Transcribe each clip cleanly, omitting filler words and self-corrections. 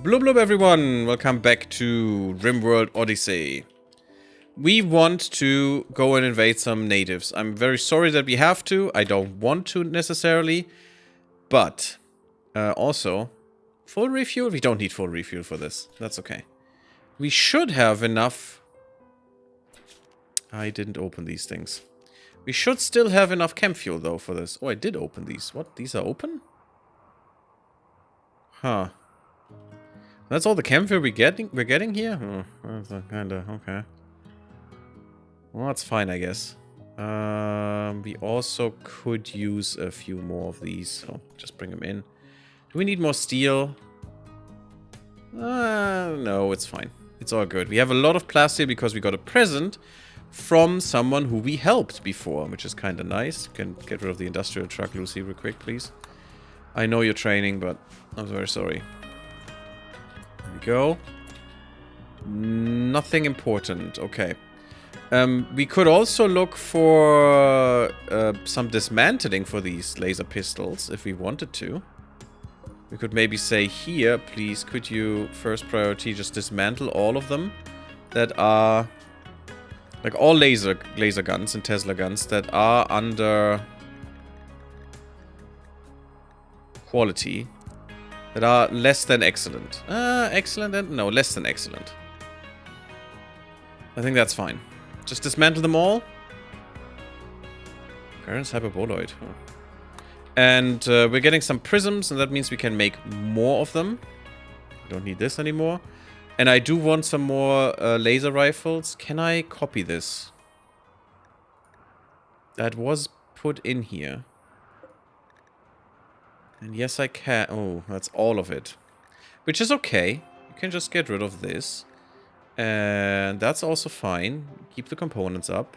Blub blub everyone, welcome back to RimWorld Odyssey. We want to go and invade some natives. I'm very sorry that we have to. I don't want to necessarily. But also, full refuel? We don't need full refuel for this. That's okay. We should have enough. I didn't open these things. We should still have enough chem fuel though for this. Oh, I did open these. What? These are open? Huh. That's all the chem fuel we're getting here? Oh, that's kinda okay. Well, that's fine, I guess. We also could use a few more of these, so just bring them in. Do we need more steel? No, it's fine. It's all good. We have a lot of plastic because we got a present from someone who we helped before, which is kind of nice. You can get rid of the industrial truck, Lucy, real quick, please. I know you're training, but I'm very sorry. There we go. Nothing important. Okay. We could also look for some dismantling for these laser pistols if we wanted to. We could maybe say here, please, could you first priority just dismantle all of them that are like all laser guns and Tesla guns that are under quality, that are less than excellent. Excellent and no, less than excellent. I think that's fine. Just dismantle them all. Current's hyperboloid. Huh. And we're getting some prisms, and that means we can make more of them. Don't need this anymore. And I do want some more laser rifles. Can I copy this? That was put in here. And yes, I can. Oh, that's all of it. Which is okay. You can just get rid of this. And that's also fine. Keep the components up.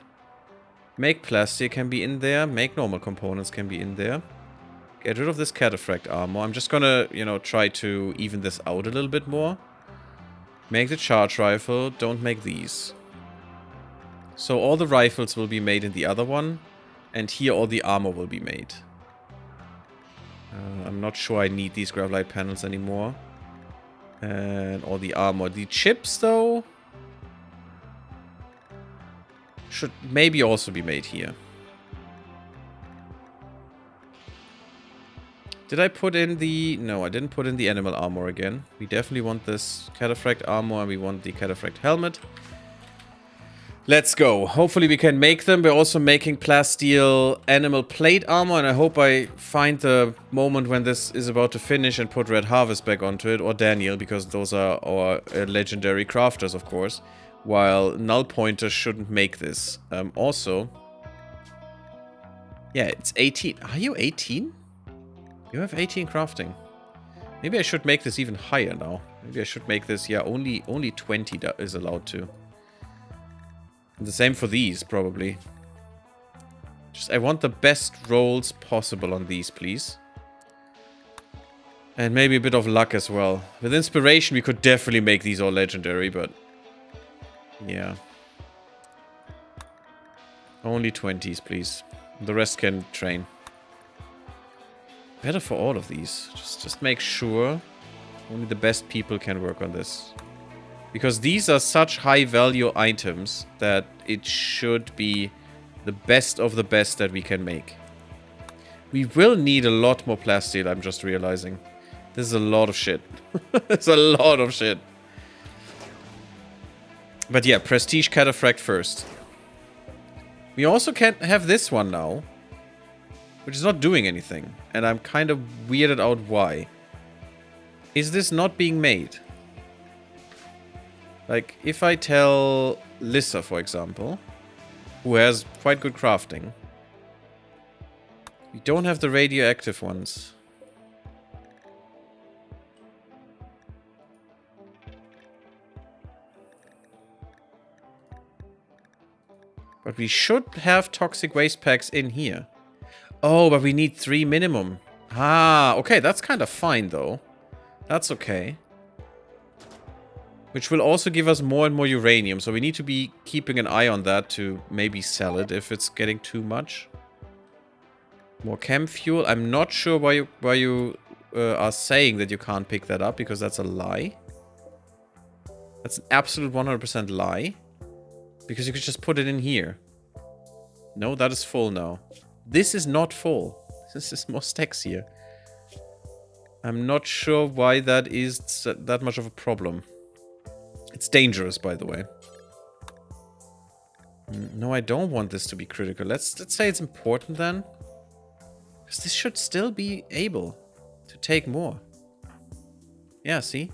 Make plastic can be in there. Make normal components can be in there. Get rid of this cataphract armor. I'm just gonna, you know, try to even this out a little bit more. Make the charge rifle. Don't make these. So all the rifles will be made in the other one. And here all the armor will be made. I'm not sure I need these graphite panels anymore. And all the armor. The chips, though, should maybe also be made here. Did I put in the... No, I didn't put in the animal armor again. We definitely want this cataphract armor and we want the cataphract helmet. Let's go. Hopefully we can make them. We're also making plasteel animal plate armor, and I hope I find the moment when this is about to finish and put Red Harvest back onto it, or Daniel, because those are our legendary crafters, of course, while Null Pointer shouldn't make this. Also, yeah, it's 18. Are you 18? You have 18 crafting. Maybe I should make this even higher now. Maybe I should make this, yeah, only 20 is allowed to. And the same for these, probably. Just, I want the best rolls possible on these, please. And maybe a bit of luck as well. With inspiration, we could definitely make these all legendary, but... yeah. Only 20s, please. The rest can train. Better for all of these. Just make sure only the best people can work on this. Because these are such high value items that it should be the best of the best that we can make. We will need a lot more plasteel, I'm just realizing. This is a lot of shit. It's a lot of shit. But yeah, prestige cataphract first. We also can have this one now, which is not doing anything. And I'm kind of weirded out why. Is this not being made? Like, if I tell Lissa, for example, who has quite good crafting, we don't have the radioactive ones. But we should have toxic waste packs in here. Oh, but we need 3 minimum. Ah, okay, that's kind of fine, though. That's okay. Which will also give us more and more uranium. So we need to be keeping an eye on that to maybe sell it if it's getting too much. More chem fuel. I'm not sure why you are saying that you can't pick that up because that's a lie. That's an absolute 100% lie. Because you could just put it in here. No, that is full now. This is not full. This is more stacks here. I'm not sure why that is that much of a problem. It's dangerous, by the way. No, I don't want this to be critical. Let's say it's important then. Because this should still be able to take more. Yeah, see?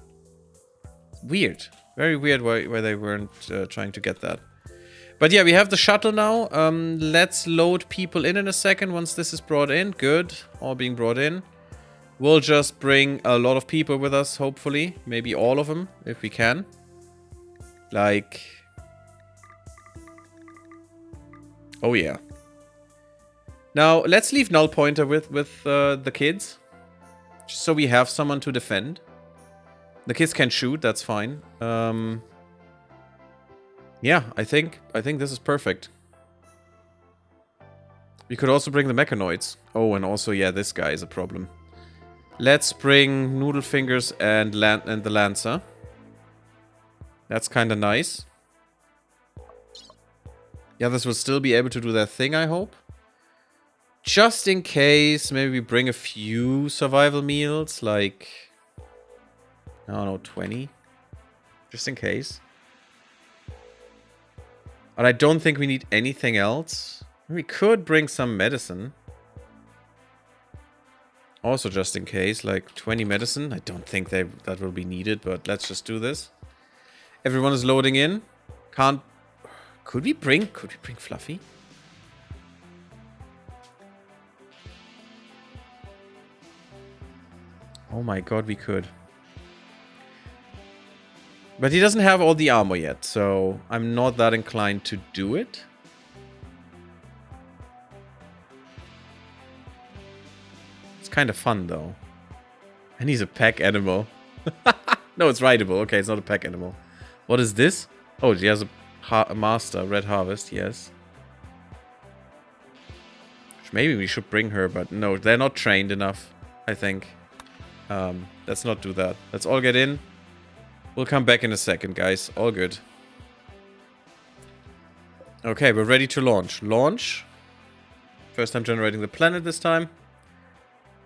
Weird. Very weird why they weren't trying to get that. But yeah, we have the shuttle now. Let's load people in a second once this is brought in. Good. All being brought in. We'll just bring a lot of people with us, hopefully. Maybe all of them, if we can. Like... Oh, yeah. Now, let's leave Null Pointer with the kids. Just so we have someone to defend. The kids can shoot, that's fine. Yeah, I think this is perfect. We could also bring the mechanoids. Oh, and also, yeah, this guy is a problem. Let's bring Noodlefingers and the Lancer. That's kind of nice. The others will still be able to do their thing, I hope. Just in case, maybe we bring a few survival meals, like... I don't know, 20? Just in case. But I don't think we need anything else. We could bring some medicine. Also, just in case, like 20 medicine. I don't think that will be needed, but let's just do this. Everyone is loading in. Can't... Could we bring Fluffy? Oh my god, we could. But he doesn't have all the armor yet, so I'm not that inclined to do it. It's kind of fun, though. And he's a pack animal. No, it's rideable. Okay, it's not a pack animal. What is this? Oh, he has a master. Red Harvest, yes. Maybe we should bring her, but no, they're not trained enough, I think. Let's not do that. Let's all get in. We'll come back in a second, guys. All good. Okay, we're ready to launch. Launch. First time generating the planet this time.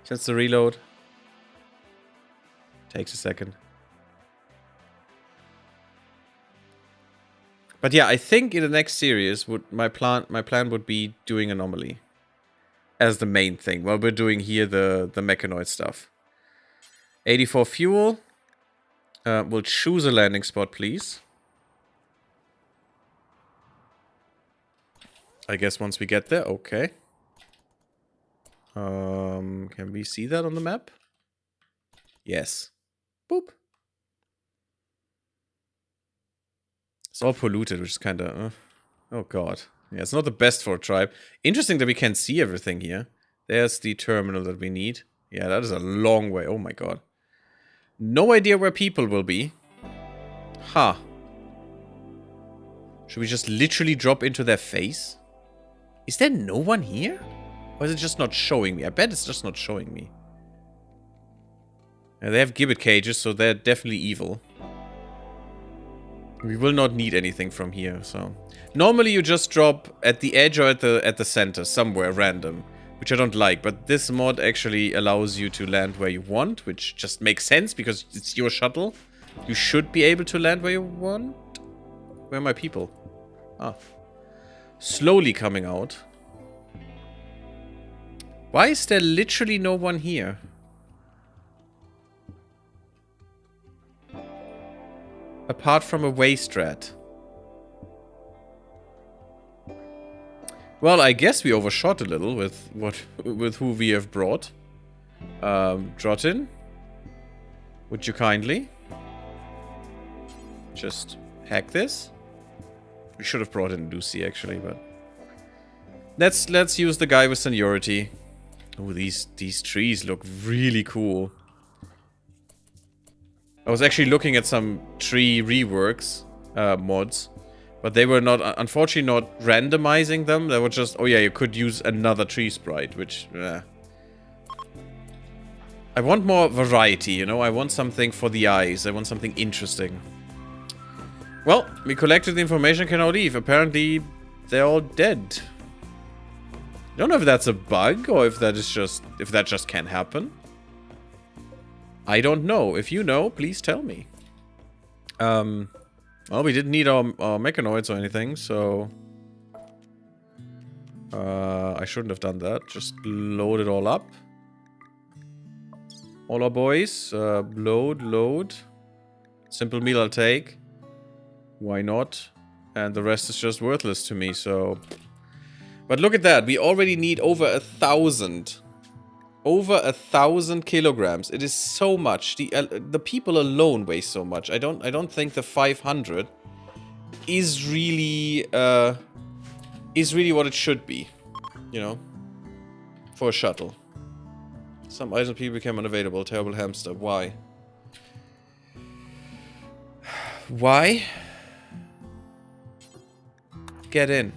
Since the reload. Takes a second. But yeah, I think in the next series, my plan would be doing Anomaly. As the main thing. While we're doing here the mechanoid stuff. 84 fuel. We'll choose a landing spot, please. I guess once we get there, okay. Can we see that on the map? Yes. Boop. It's all polluted, which is kind of... oh, God. Yeah, it's not the best for a tribe. Interesting that we can see everything here. There's the terminal that we need. Yeah, that is a long way. Oh, my God. No idea where people will be. Huh. Should we just literally drop into their face? Is there no one here? Or is it just not showing me? I bet it's just not showing me. Yeah, they have gibbet cages, so they're definitely evil. We will not need anything from here, so... Normally you just drop at the edge or at the center, somewhere random. Which I don't like, but this mod actually allows you to land where you want, which just makes sense because it's your shuttle. You should be able to land where you want. Where are my people? Ah. Slowly coming out. Why is there literally no one here? Apart from a waste rat. Well, I guess we overshot a little with who we have brought. Drotin, would you kindly just hack this? We should have brought in Lucy actually, but let's use the guy with seniority. Oh, these trees look really cool. I was actually looking at some tree reworks mods. But they were not, unfortunately, not randomizing them. They were just, oh yeah, you could use another tree sprite, which, I want more variety, you know? I want something for the eyes. I want something interesting. Well, we collected the information, can now leave. Apparently, they're all dead. I don't know if that's a bug or if that is just... if that just can happen. I don't know. If you know, please tell me. Well, we didn't need our mechanoids or anything, so... I shouldn't have done that. Just load it all up. All our boys. Load. Simple meal I'll take. Why not? And the rest is just worthless to me, so... But look at that. We already need over 1,000. Over 1,000 kilograms. It is so much. The people alone weigh so much. I don't think the 500 is really what it should be. You know? For a shuttle. Some items and people became unavailable. Terrible hamster. Why? Why? Get in.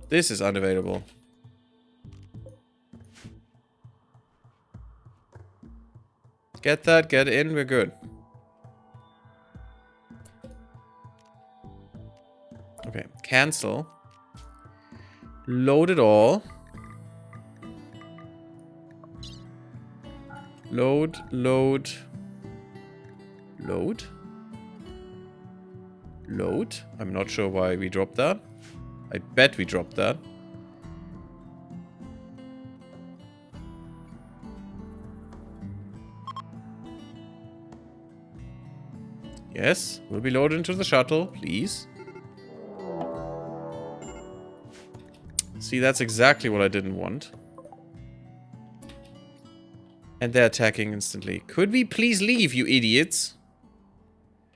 This is unavailable. Get that, get in, we're good. Okay, cancel. Load it all. Load. I'm not sure why we dropped that. I bet we dropped that. Yes, we'll be loaded into the shuttle, please. See, that's exactly what I didn't want. And they're attacking instantly. Could we please leave, you idiots?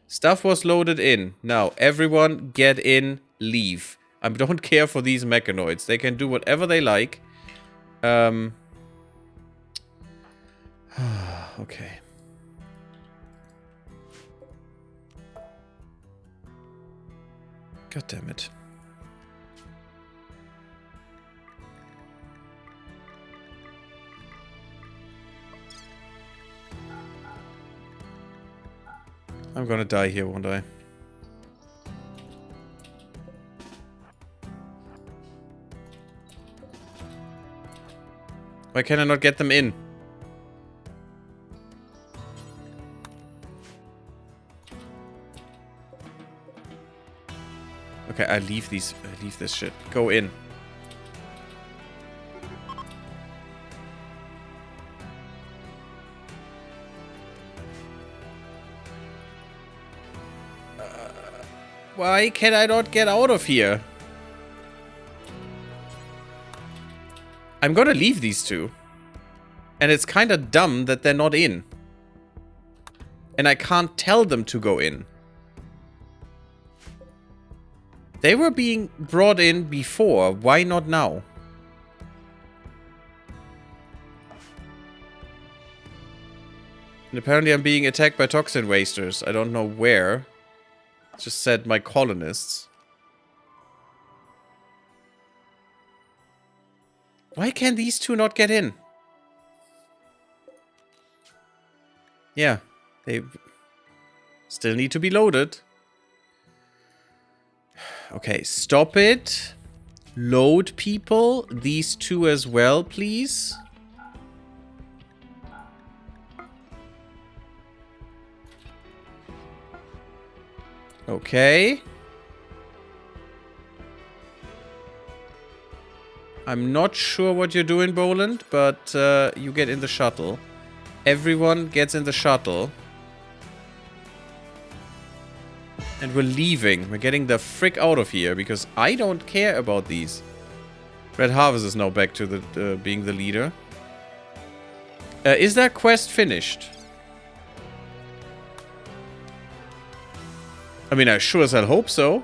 Stuff was loaded in. Now, everyone get in, leave. I don't care for these mechanoids. They can do whatever they like. Okay. God damn it. I'm gonna die here, won't I? Why can I not get them in? Okay, I leave this shit. Go in. Why can I not get out of here? I'm gonna leave these two. And it's kind of dumb that they're not in. And I can't tell them to go in. They were being brought in before. Why not now? And apparently I'm being attacked by toxin wasters. I don't know where. It just said my colonists. Why can these two not get in? Yeah, they still need to be loaded. Okay, stop it. Load people. These two as well, please. Okay. I'm not sure what you're doing, Boland, but you get in the shuttle. Everyone gets in the shuttle. And we're leaving. We're getting the frick out of here because I don't care about these. Red Harvest is now back to the being the leader. Is that quest finished? I mean, I sure as hell hope so.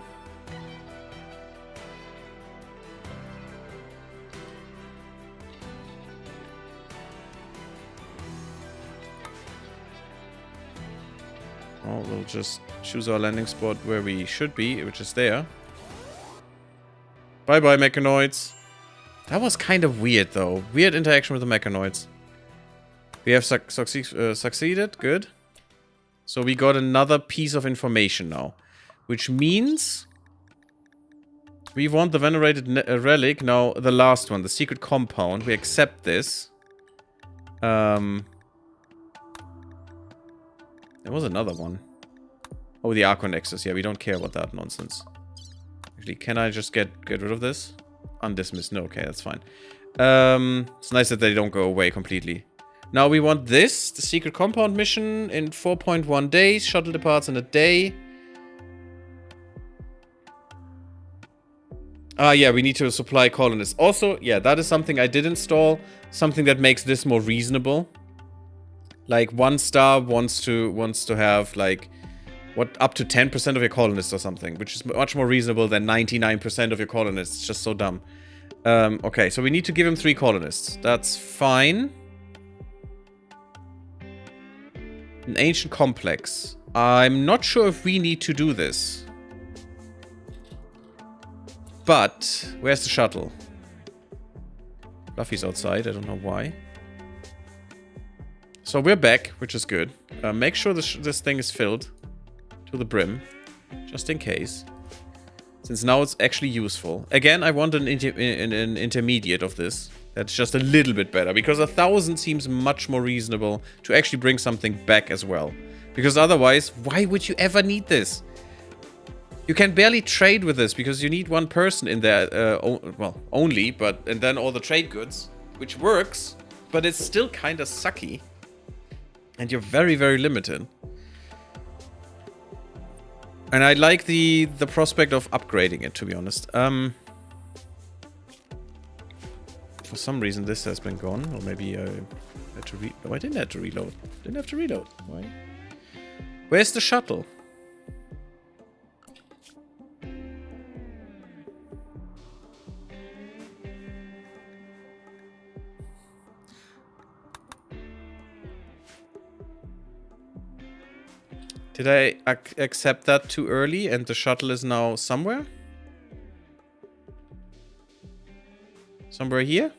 Oh, we'll just choose our landing spot where we should be, which is there. Bye-bye, mechanoids. That was kind of weird, though. Weird interaction with the mechanoids. We have succeeded. Good. So we got another piece of information now. Which means... we want the venerated relic. Now, the last one. The secret compound. We accept this. There was another one. Oh, the Archonexus. Yeah, we don't care about that nonsense. Actually, can I just get rid of this? Undismissed. No, okay, that's fine. It's nice that they don't go away completely. Now we want this. The secret compound mission in 4.1 days. Shuttle departs in a day. Yeah, we need to supply colonists. Also, yeah, that is something I did install. Something that makes this more reasonable. Like, 1 star wants to have, like... what, up to 10% of your colonists or something, which is much more reasonable than 99% of your colonists. It's just so dumb. Okay, so we need to give him 3 colonists. That's fine. An ancient complex. I'm not sure if we need to do this. But, where's the shuttle? Fluffy's outside, I don't know why. So we're back, which is good. Make sure this thing is filled to the brim, just in case. Since now it's actually useful. Again, I want an intermediate of this. That's just a little bit better. Because 1,000 seems much more reasonable to actually bring something back as well. Because otherwise, why would you ever need this? You can barely trade with this because you need 1 person in there. Well, only, but... and then all the trade goods. Which works, but it's still kind of sucky. And you're very, very limited. And I like the prospect of upgrading it, to be honest. For some reason, this has been gone. Or maybe I had to no, I didn't have to reload. Didn't have to reload. Why? Where's the shuttle? Did I accept that too early and the shuttle is now somewhere? Somewhere here?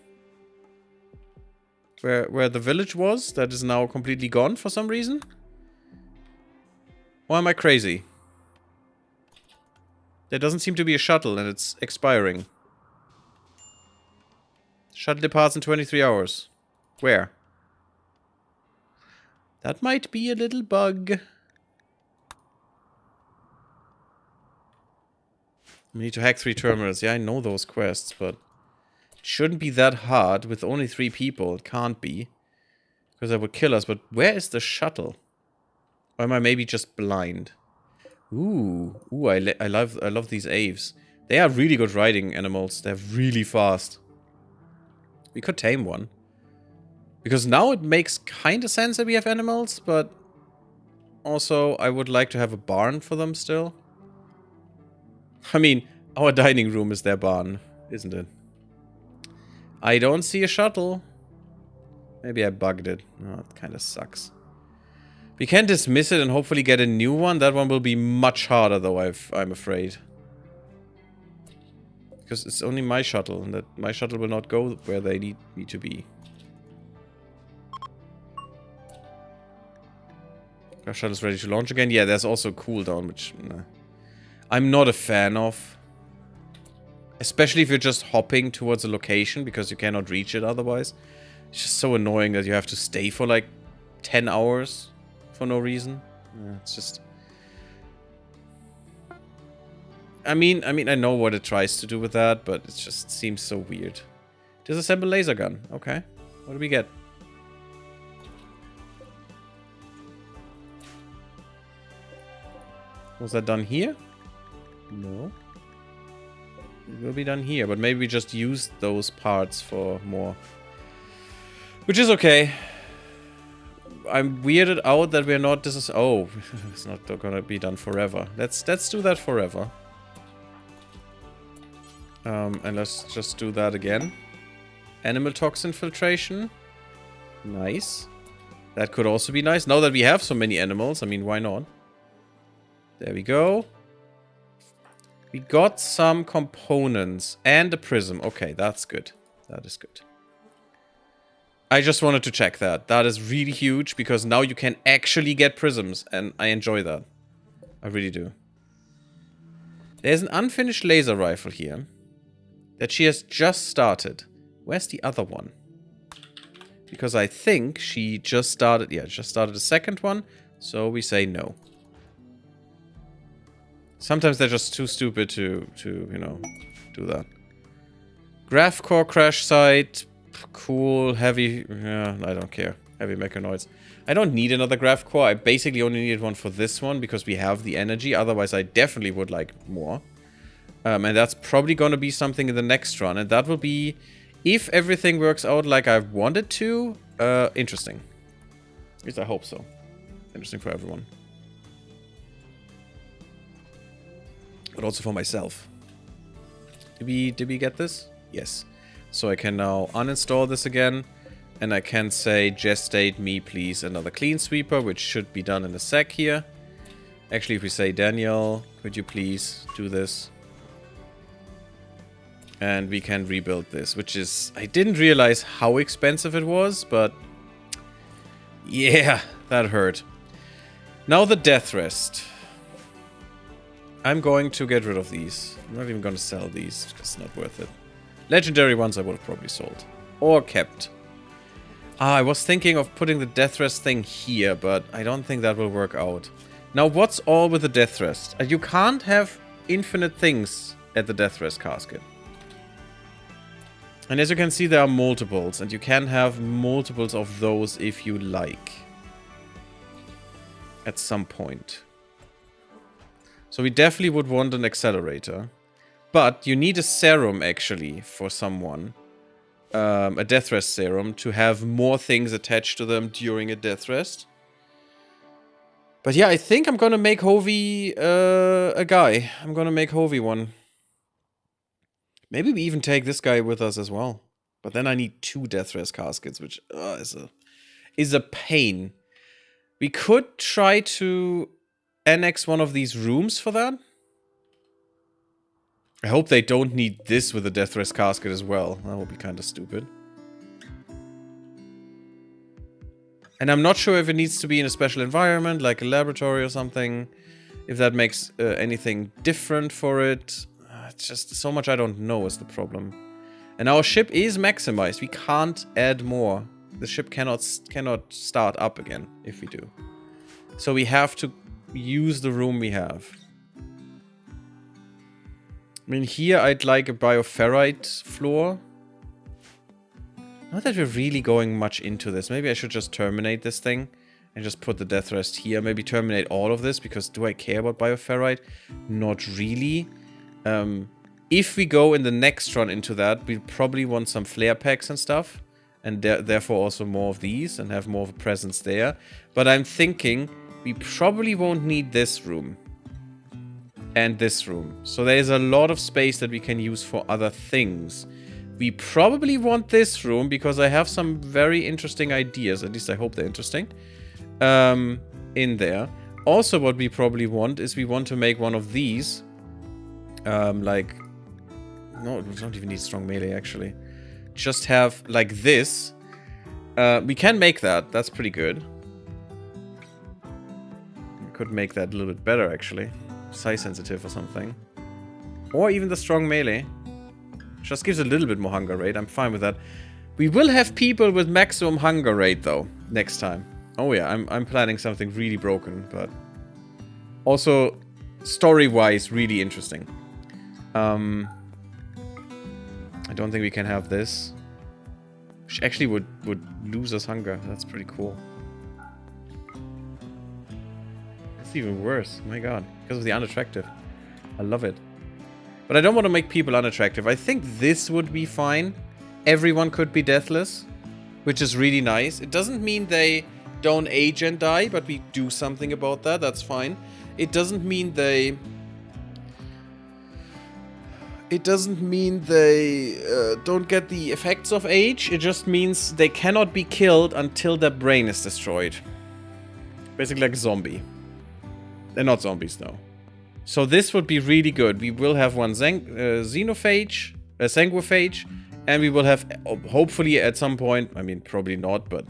Where the village was, that is now completely gone for some reason? Or am I crazy? There doesn't seem to be a shuttle and it's expiring. Shuttle departs in 23 hours. Where? That might be a little bug. We need to hack 3 terminals. Yeah, I know those quests, but... it shouldn't be that hard with only 3 people. It can't be. Because that would kill us. But where is the shuttle? Or am I maybe just blind? Ooh. Ooh, I love these aves. They are really good riding animals. They're really fast. We could tame one. Because now it makes kind of sense that we have animals, but... also, I would like to have a barn for them still. I mean, our dining room is their barn, isn't it? I don't see a shuttle. Maybe I bugged it. Oh, it kind of sucks. We can dismiss it and hopefully get a new one. That one will be much harder, though, I'm afraid. Because it's only my shuttle, and that my shuttle will not go where they need me to be. Our shuttle's ready to launch again. Yeah, there's also a cooldown, which... nah. I'm not a fan of. Especially if you're just hopping towards a location because you cannot reach it otherwise. It's just so annoying that you have to stay for like 10 hours for no reason. Yeah, it's just... I mean, I know what it tries to do with that, but it just seems so weird. Disassemble laser gun. Okay. What do we get? Was that done here? No. It will be done here, but maybe we just use those parts for more. Which is okay. I'm weirded out that we're not... oh, it's not gonna be done forever. Let's do that forever. And let's just do that again. Animal toxin filtration. Nice. That could also be nice. Now that we have so many animals, I mean, why not? There we go. We got some components and a prism. Okay, that's good. That is good. I just wanted to check that. That is really huge, because now you can actually get prisms, and I enjoy that. I really do. There's an unfinished laser rifle here that she has just started. Where's the other one? Because I think she just started... Yeah, just started the second one, so we say no. Sometimes they're just too stupid to you know, do that. Graph core crash site. Cool. Heavy. Yeah, I don't care. Heavy mechanoids. I don't need another graph core. I basically only needed one for this one because we have the energy. Otherwise, I definitely would like more. And that's probably going to be something in the next run. And that will be, if everything works out like I wanted to, interesting. At least I hope so. Interesting for everyone. But also for myself. Did we get this? Yes. So I can now uninstall this again. And I can say, gestate me please another clean sweeper, which should be done in a sec here. Actually, if we say, Daniel, could you please do this? And we can rebuild this, which is... I didn't realize how expensive it was, but... yeah, that hurt. Now the death rest. I'm going to get rid of these. I'm not even going to sell these, because it's not worth it. Legendary ones I would have probably sold. Or kept. I was thinking of putting the death rest thing here, but I don't think that will work out. Now, what's all with the death rest? You can't have infinite things at the death rest casket. And as you can see, there are multiples, and you can have multiples of those if you like. At some point. So we definitely would want an accelerator. But you need a serum, actually, for someone. A death rest serum to have more things attached to them during a death rest. But yeah, I think I'm gonna make Hovey a guy. I'm gonna make Hovey one. Maybe we even take this guy with us as well. But then I need 2 death rest caskets, which is a pain. We could try to annex one of these rooms for that. I hope they don't need this with a death rest casket as well. That would be kind of stupid. And I'm not sure if it needs to be in a special environment, like a laboratory or something. If that makes anything different for it. It's just so much I don't know is the problem. And our ship is maximized. We can't add more. The ship cannot start up again if we do. So we have to use the room we have. I mean, here I'd like a bioferrite floor. Not that we're really going much into this. Maybe I should just terminate this thing and just put the death rest here. Maybe terminate all of this, because do I care about bioferrite? Not really. If we go in the next run into that, we'll probably want some flare packs and stuff. And therefore also more of these and have more of a presence there. But I'm thinking we probably won't need this room. And this room. So there's a lot of space that we can use for other things. We probably want this room because I have some very interesting ideas. At least I hope they're interesting. In there. Also what we probably want is we want to make one of these. Like... No, we don't even need strong melee actually. Just have like this. We can make that. That's pretty good. We could make that a little bit better actually. Size sensitive or something. Or even the strong melee. Just gives a little bit more hunger rate. I'm fine with that. We will have people with maximum hunger rate though next time. Oh yeah, I'm planning something really broken, but also story-wise really interesting. I don't think we can have this. Which actually would lose us hunger. That's pretty cool. It's even worse. My god. Because of the unattractive. I love it. But I don't want to make people unattractive. I think this would be fine. Everyone could be deathless. Which is really nice. It doesn't mean they don't age and die, but we do something about that. That's fine. It doesn't mean they... don't get the effects of age. It just means they cannot be killed until their brain is destroyed. Basically like a zombie. They're not zombies though. So this would be really good. We will have one Xenophage, Sanguiphage, And we will have, hopefully at some point, I mean, probably not, but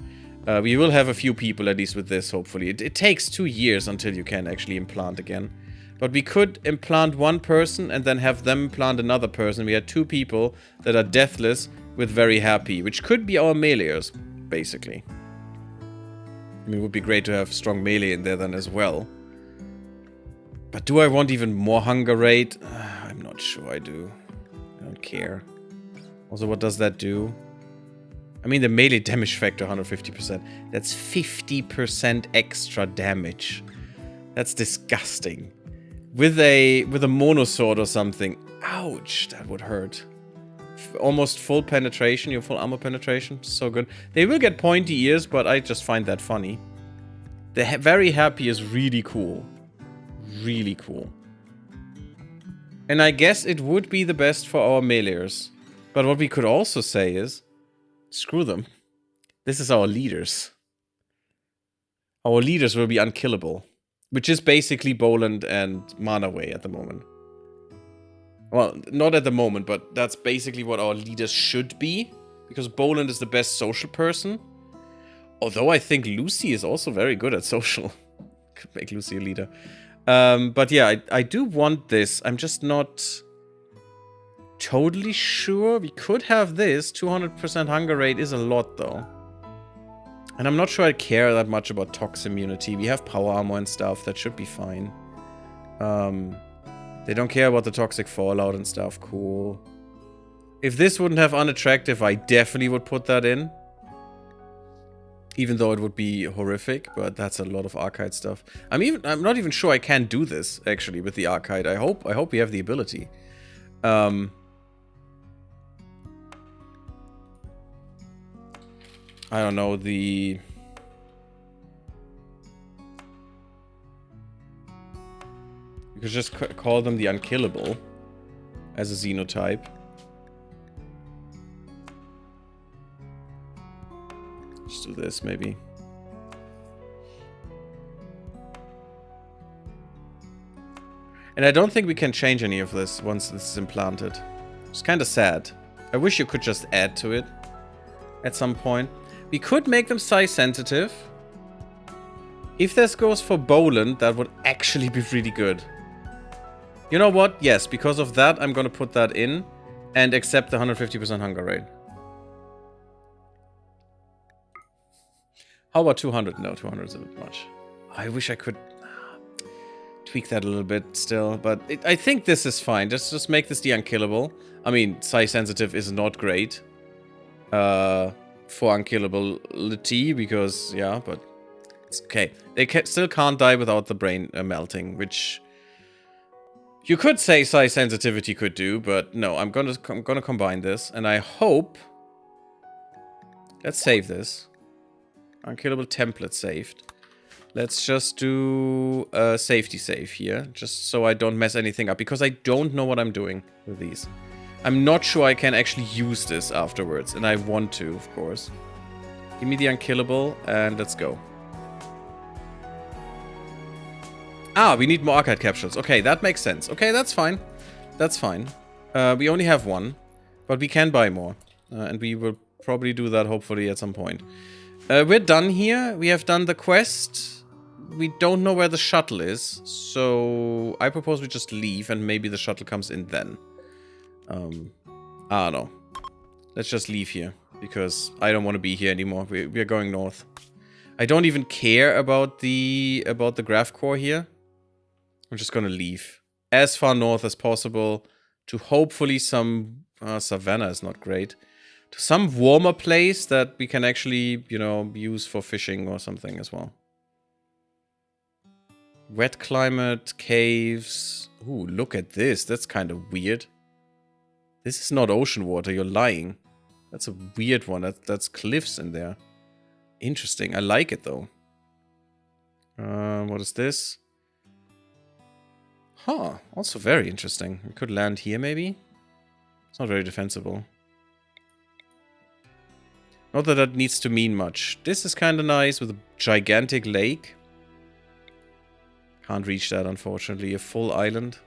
we will have a few people at least with this, hopefully. It takes 2 years until you can actually implant again. But we could implant one person and then have them implant another person. We had 2 people that are deathless with very happy, which could be our meleeers, basically. I mean, it would be great to have strong melee in there then as well. But do I want even more hunger rate? I'm not sure I do. I don't care. Also, what does that do? I mean, the melee damage factor, 150%. That's 50% extra damage. That's disgusting. With a monosword or something. Ouch, that would hurt. Almost full penetration, your full armor penetration. So good. They will get pointy ears, but I just find that funny. The very happy is really cool. Really cool. And I guess it would be the best for our meleeers. But what we could also say is, screw them. This is our leaders. Our leaders will be unkillable. Which is basically Boland and Manaway at the moment. Well, not at the moment, but that's basically what our leaders should be. Because Boland is the best social person. Although I think Lucy is also very good at social. Could make Lucy a leader. But yeah, I do want this. I'm just not totally sure. We could have this. 200% hunger rate is a lot, though. And I'm not sure I care that much about tox immunity. We have power armor and stuff. That should be fine. They don't care about the toxic fallout and stuff. Cool. If this wouldn't have unattractive, I definitely would put that in. Even though it would be horrific, but that's a lot of Archite stuff. I'm not even sure I can do this, actually, with the Archite. I hope we have the ability. I don't know, You could just call them the Unkillable as a xenotype. Just do this, maybe. And I don't think we can change any of this once this is implanted. It's kind of sad. I wish you could just add to it at some point. We could make them size sensitive. If this goes for Boland, that would actually be really good. You know what? Yes, because of that, I'm going to put that in and accept the 150% hunger rate. How about 200? No, 200 is a bit much. I wish I could tweak that a little bit still, but I think this is fine. Just make this the Unkillable. I mean, size sensitive is not great for unkillability because, yeah, but it's okay. They still can't die without the brain melting, which you could say size sensitivity could do, but no, I'm gonna combine this, and I hope. Let's save this. Unkillable template saved. Let's just do a safety save here, just so I don't mess anything up, because I don't know what I'm doing with these. I'm not sure I can actually use this afterwards, and I want to, of course. Give me the Unkillable, and let's go. Ah, we need more Archite capsules. Okay, that makes sense. Okay, that's fine. That's fine. We only have one, but we can buy more. And we will probably do that, hopefully, at some point. We're done here. We have done the quest. We don't know where the shuttle is, so I propose we just leave and maybe the shuttle comes in then. I don't know. Let's just leave here because I don't want to be here anymore. We're going north. I don't even care about the graph core here. I'm just gonna leave as far north as possible to hopefully some savannah is not great. To some warmer place that we can actually, you know, use for fishing or something as well. Wet climate, caves. Ooh, look at this. That's kind of weird. This is not ocean water. You're lying. That's a weird one. That's cliffs in there. Interesting. I like it, though. What is this? Huh. Also very interesting. We could land here, maybe? It's not very defensible. Not that that needs to mean much. This is kind of nice with a gigantic lake. Can't reach that, unfortunately. A full island.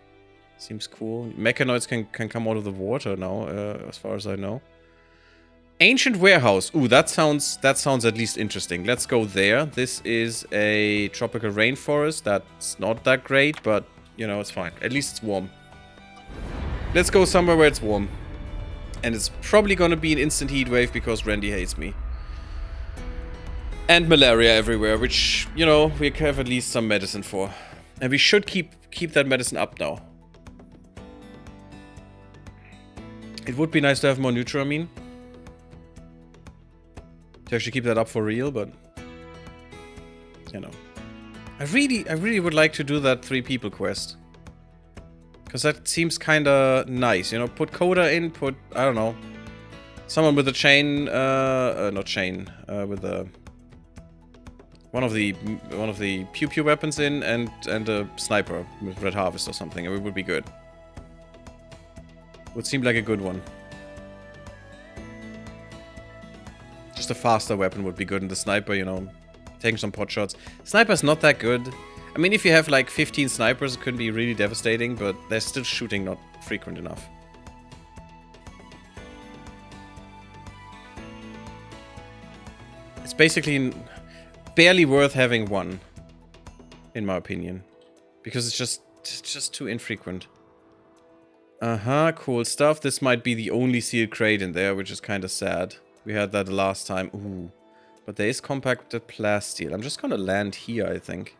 Seems cool. Mechanoids can come out of the water now, as far as I know. Ancient warehouse. Ooh, that sounds at least interesting. Let's go there. This is a tropical rainforest. That's not that great, but you know, it's fine. At least it's warm. Let's go somewhere where it's warm. And it's probably gonna be an instant heat wave because Randy hates me. And malaria everywhere, which, you know, we have at least some medicine for. And we should keep that medicine up now. It would be nice to have more neutramine. To actually keep that up for real, but you know. I really would like to do that 3 people quest. Because that seems kinda nice, you know, put Coda in, put, I don't know, someone with a chain, not chain, with a, one of the pew-pew weapons in, and a sniper with Red Harvest or something, and it would be good. Would seem like a good one. Just a faster weapon would be good, and the sniper, you know, taking some pot shots. Sniper's not that good. I mean, if you have like 15 snipers, it could be really devastating, but they're still shooting not frequent enough. It's basically barely worth having one, in my opinion, because it's just too infrequent. Cool stuff. This might be the only sealed crate in there, which is kind of sad. We had that the last time. Ooh. But there is compacted plasteel. I'm just gonna land here, I think.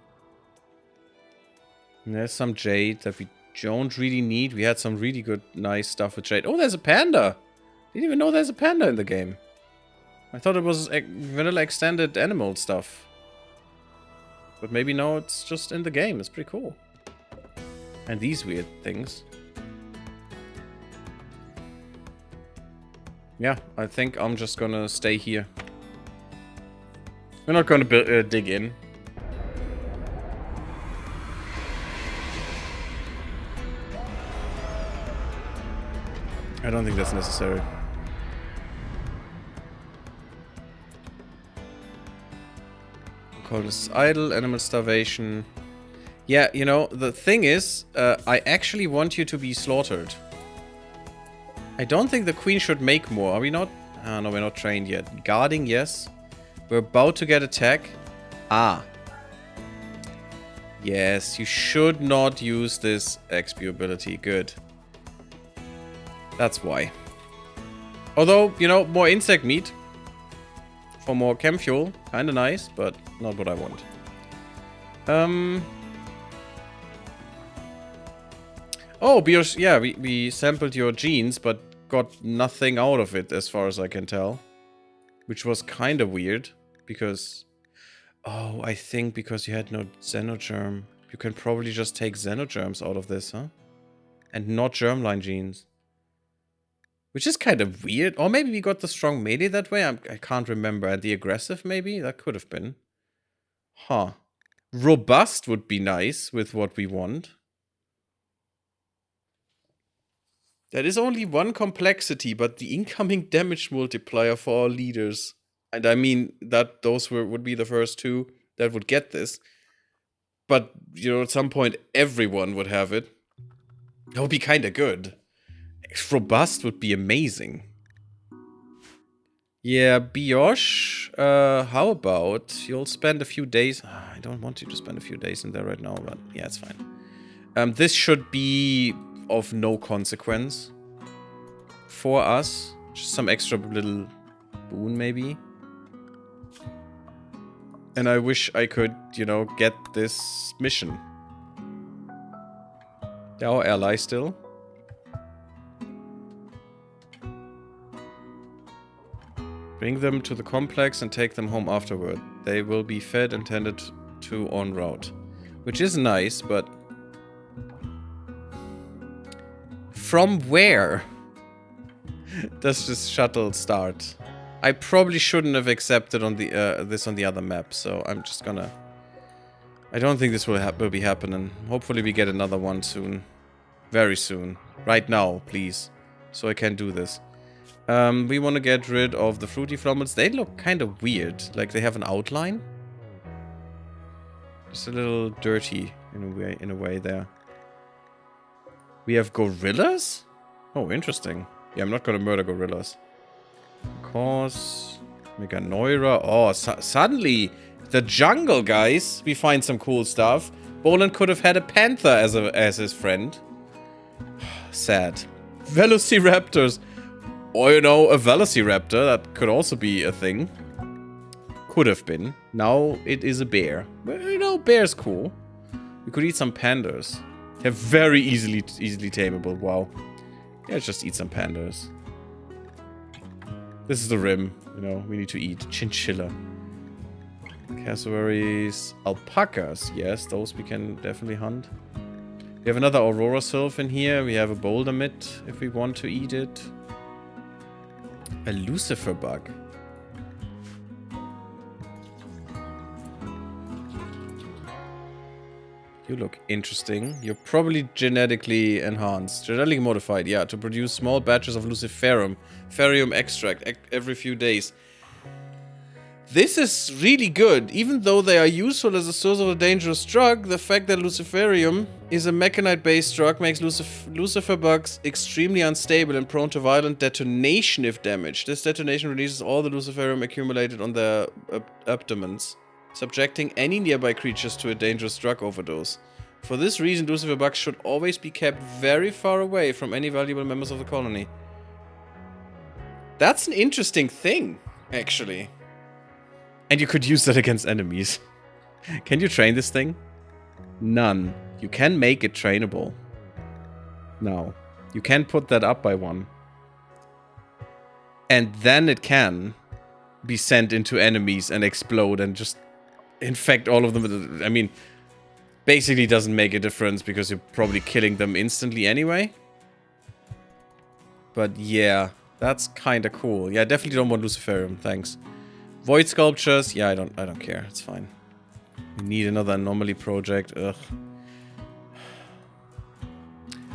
And there's some jade that we don't really need. We had some really good, nice stuff with jade. Oh, there's a panda! Didn't even know there's a panda in the game. I thought it was vanilla extended animal stuff. But maybe no, it's just in the game. It's pretty cool. And these weird things. Yeah, I think I'm just gonna stay here. We're not gonna dig in. I don't think that's necessary. Call this idle, animal starvation. Yeah, you know, the thing is, I actually want you to be slaughtered. I don't think the queen should make more. Are we not? Ah, no, we're not trained yet. Guarding, yes. We're about to get attack. Ah. Yes, you should not use this XP ability. Good. That's why. Although, you know, more insect meat for more chem fuel. Kinda nice, but not what I want. Oh, because, yeah, we sampled your genes, but got nothing out of it, as far as I can tell. Which was kind of weird, because... Oh, I think because you had no xenogerm. You can probably just take xenogerms out of this, huh? And not germline genes. Which is kind of weird. Or maybe we got the strong melee that way. I can't remember. And the aggressive, maybe? That could have been. Huh. Robust would be nice with what we want. That is only one complexity, but the incoming damage multiplier for our leaders. And I mean that those would be the first 2 that would get this. But, you know, at some point everyone would have it. That would be kind of good. Robust would be amazing. Yeah, Biosh, how about you'll spend a few days... I don't want you to spend a few days in there right now, but yeah, it's fine. This should be of no consequence for us. Just some extra little boon, maybe. And I wish I could, you know, get this mission. They're our ally still. Bring them to the complex and take them home afterward. They will be fed and tended to en route. Which is nice, but... From where does this shuttle start? I probably shouldn't have accepted on the this on the other map, so I'm just gonna... I don't think this will be happening. Hopefully we get another one soon. Very soon. Right now, please. So I can do this. We want to get rid of the fruity flumels. They look kind of weird. Like they have an outline. Just a little dirty in a way there. We have gorillas? Oh, interesting. Yeah, I'm not gonna murder gorillas. Of course. Meganoira. Oh, suddenly, the jungle, guys. We find some cool stuff. Boland could have had a panther as his friend. Sad. Velociraptors. Or, you know, a Velociraptor. That could also be a thing. Could have been. Now it is a bear. Well, you know, bear's cool. We could eat some pandas. They're very easily tameable. Wow. Yeah, let's just eat some pandas. This is the rim. You know, we need to eat chinchilla. Cassowaries. Alpacas. Yes, those we can definitely hunt. We have another Aurora Sylph in here. We have a boulder mitt if we want to eat it. A Lucifer bug. You look interesting. You're probably genetically enhanced. Genetically modified, yeah, to produce small batches of Luciferum. Ferium extract every few days. This is really good. Even though they are useful as a source of a dangerous drug, the fact that Luciferium is a mechanite-based drug makes Lucifer bugs extremely unstable and prone to violent detonation if damaged. This detonation releases all the Luciferium accumulated on their abdomens, subjecting any nearby creatures to a dangerous drug overdose. For this reason, Lucifer bugs should always be kept very far away from any valuable members of the colony. That's an interesting thing, actually. And you could use that against enemies. Can you train this thing? None. You can make it trainable. No. You can put that up by 1. And then it can be sent into enemies and explode and just infect all of them. I mean, basically doesn't make a difference because you're probably killing them instantly anyway. But yeah, that's kind of cool. Yeah, I definitely don't want Luciferium, thanks. Void sculptures, yeah, I don't care. It's fine. We need another anomaly project. Ugh.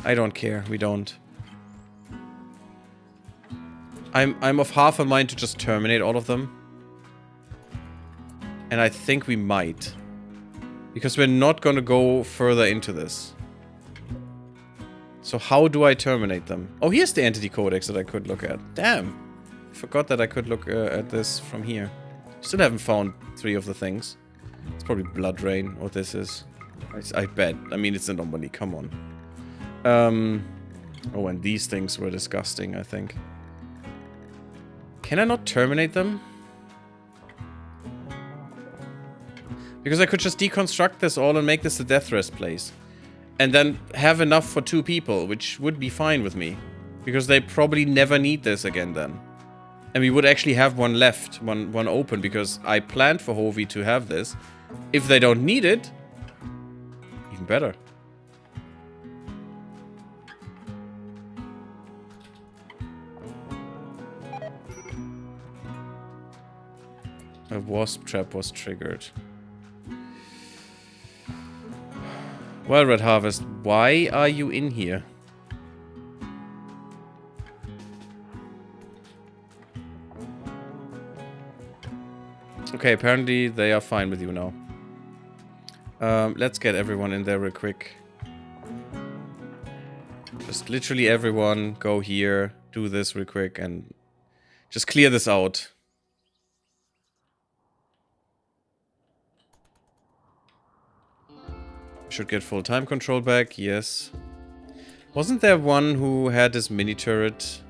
I don't care. We don't. I'm of half a mind to just terminate all of them. And I think we might. Because we're not gonna go further into this. So how do I terminate them? Oh, here's the entity codex that I could look at. Damn. Forgot that I could look at this from here. Still haven't found 3 of the things. It's probably Blood Rain, what this is. I bet. I mean, it's an anomaly, come on. Oh, and these things were disgusting, I think. Can I not terminate them? Because I could just deconstruct this all and make this a death rest place. And then have enough for 2 people, which would be fine with me. Because they probably never need this again then. And we would actually have one left, one open, because I planned for Hovey to have this. If they don't need it, even better. A wasp trap was triggered. Well, Red Harvest, why are you in here? Okay, apparently they are fine with you now. Let's get everyone in there real quick. Just literally everyone go here, do this real quick, and just clear this out. Should get full time control back, yes. Wasn't there one who had this mini turret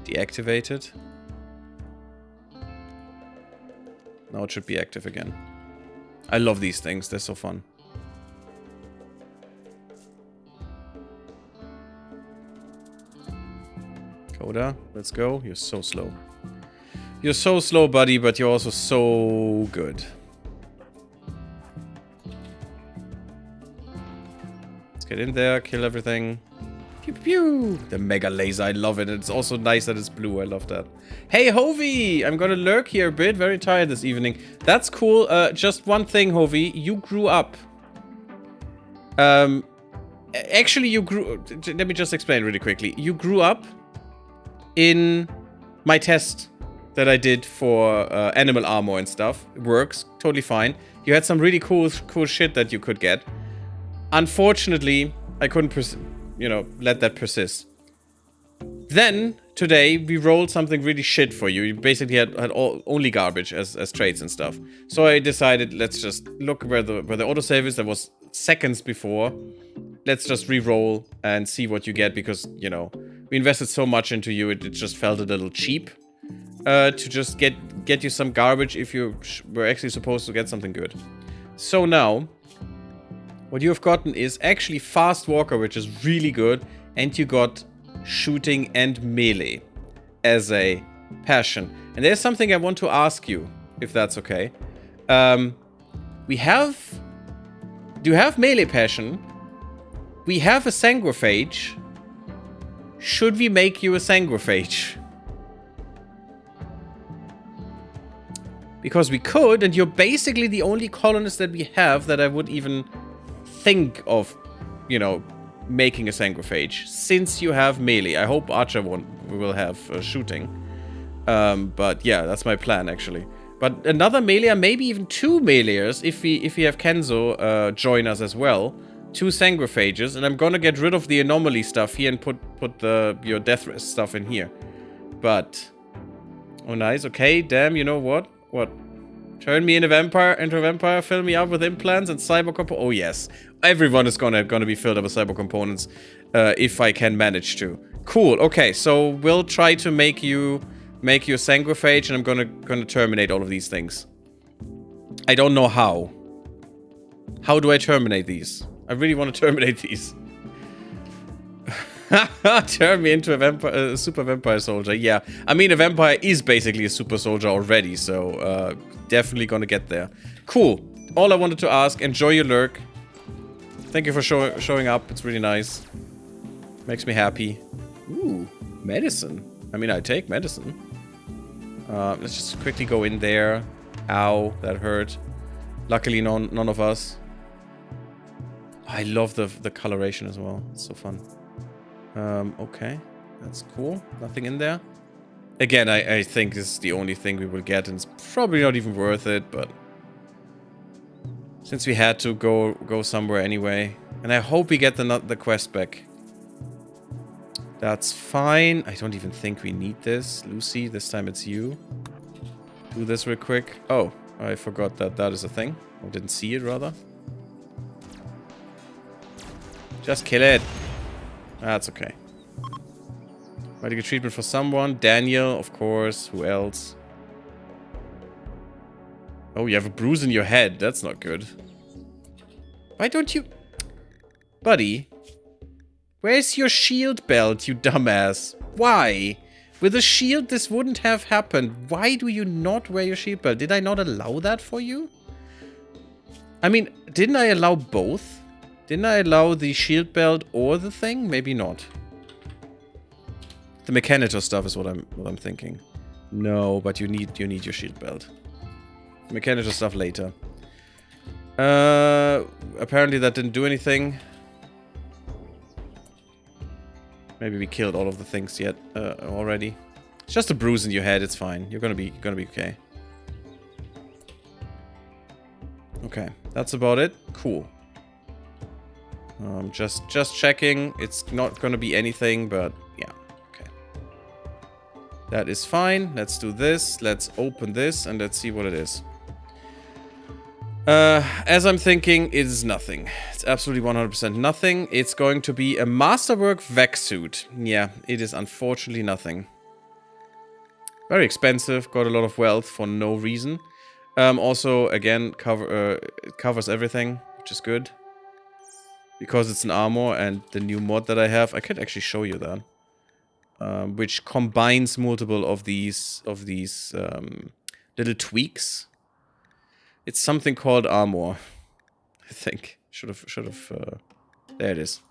deactivated? Now it should be active again. I love these things, they're so fun. Coda, let's go. You're so slow. You're so slow, buddy, but you're also so good. Let's get in there, kill everything. Pew pew pew! The mega laser, I love it. It's also nice that it's blue, I love that. Hey, Hovey! I'm gonna lurk here a bit, very tired this evening. That's cool. Just one thing, Hovey. You grew up. Actually, you grew... Let me just explain really quickly. You grew up in my test that I did for animal armor and stuff. It works, totally fine. You had some really cool shit that you could get. Unfortunately, I couldn't, let that persist. Then, today, we rolled something really shit for you. You basically had only garbage as traits and stuff. So I decided, let's just look where the autosave is. That was seconds before. Let's just re-roll and see what you get, because, you know, we invested so much into you, it just felt a little cheap to just get you some garbage if you were actually supposed to get something good. So now, what you have gotten is actually Fast Walker, which is really good, and you got shooting and melee as a passion. And there's something I want to ask you, if that's okay. We have... Do you have melee passion? We have a sanguiphage. Should we make you a sanguiphage? Because we could, and you're basically the only colonist that we have that I would even think of, you know, making a sanguiphage, since you have melee. I hope Archer will have shooting. But yeah, that's my plan, actually. But another melee, maybe even two meleers, if we have Kenzo join us as well. Two sanguiphages, and I'm gonna get rid of the anomaly stuff here and put your death rest stuff in here. But oh, nice. Okay, damn. You know what? What? Turn me into a vampire. Fill me up with implants and cyber components. Oh yes, everyone is gonna be filled up with cyber components, if I can manage to. Cool. Okay, so we'll try to make you a sanguiphage, and I'm gonna terminate all of these things. I don't know how. How do I terminate these? I really want to terminate these. Turn me into a super vampire soldier. Yeah, I mean, a vampire is basically a super soldier already, so definitely gonna get there. Cool. All I wanted to ask, enjoy your lurk. Thank you for showing up. It's really nice. Makes me happy. Ooh, medicine. I mean, I take medicine. Let's just quickly go in there. Ow, that hurt. Luckily, none of us. I love the coloration as well. It's so fun. Okay. That's cool. Nothing in there. Again, I think this is the only thing we will get, and it's probably not even worth it, but since we had to go somewhere anyway. And I hope we get the quest back. That's fine. I don't even think we need this. Lucy, this time it's you. Do this real quick. Oh, I forgot that is a thing. I didn't see it, rather. Just kill it. That's okay. Medical treatment for someone. Daniel, of course. Who else? Oh, you have a bruise in your head. That's not good. Why don't you... Buddy. Where's your shield belt, you dumbass? Why? With a shield, this wouldn't have happened. Why do you not wear your shield belt? Did I not allow that for you? I mean, didn't I allow both? Didn't I allow the shield belt or the thing? Maybe not. The Mechanitor stuff is what I'm thinking. No, but you need your shield belt. Mechanitor stuff later. Apparently that didn't do anything. Maybe we killed all of the things yet already. It's just a bruise in your head. It's fine. You're gonna be okay. Okay, that's about it. Cool. Just checking. It's not gonna be anything, but yeah. Okay. That is fine. Let's do this. Let's open this and let's see what it is. As I'm thinking, it is nothing. It's absolutely 100% nothing. It's going to be a Masterwork Vex suit. Yeah, it is unfortunately nothing. Very expensive. Got a lot of wealth for no reason. Also, again, it covers everything, which is good. Because it's an armor, and the new mod that I have, I could actually show you that. Which combines multiple of these little tweaks. It's something called armor, I think. Should have. There it is.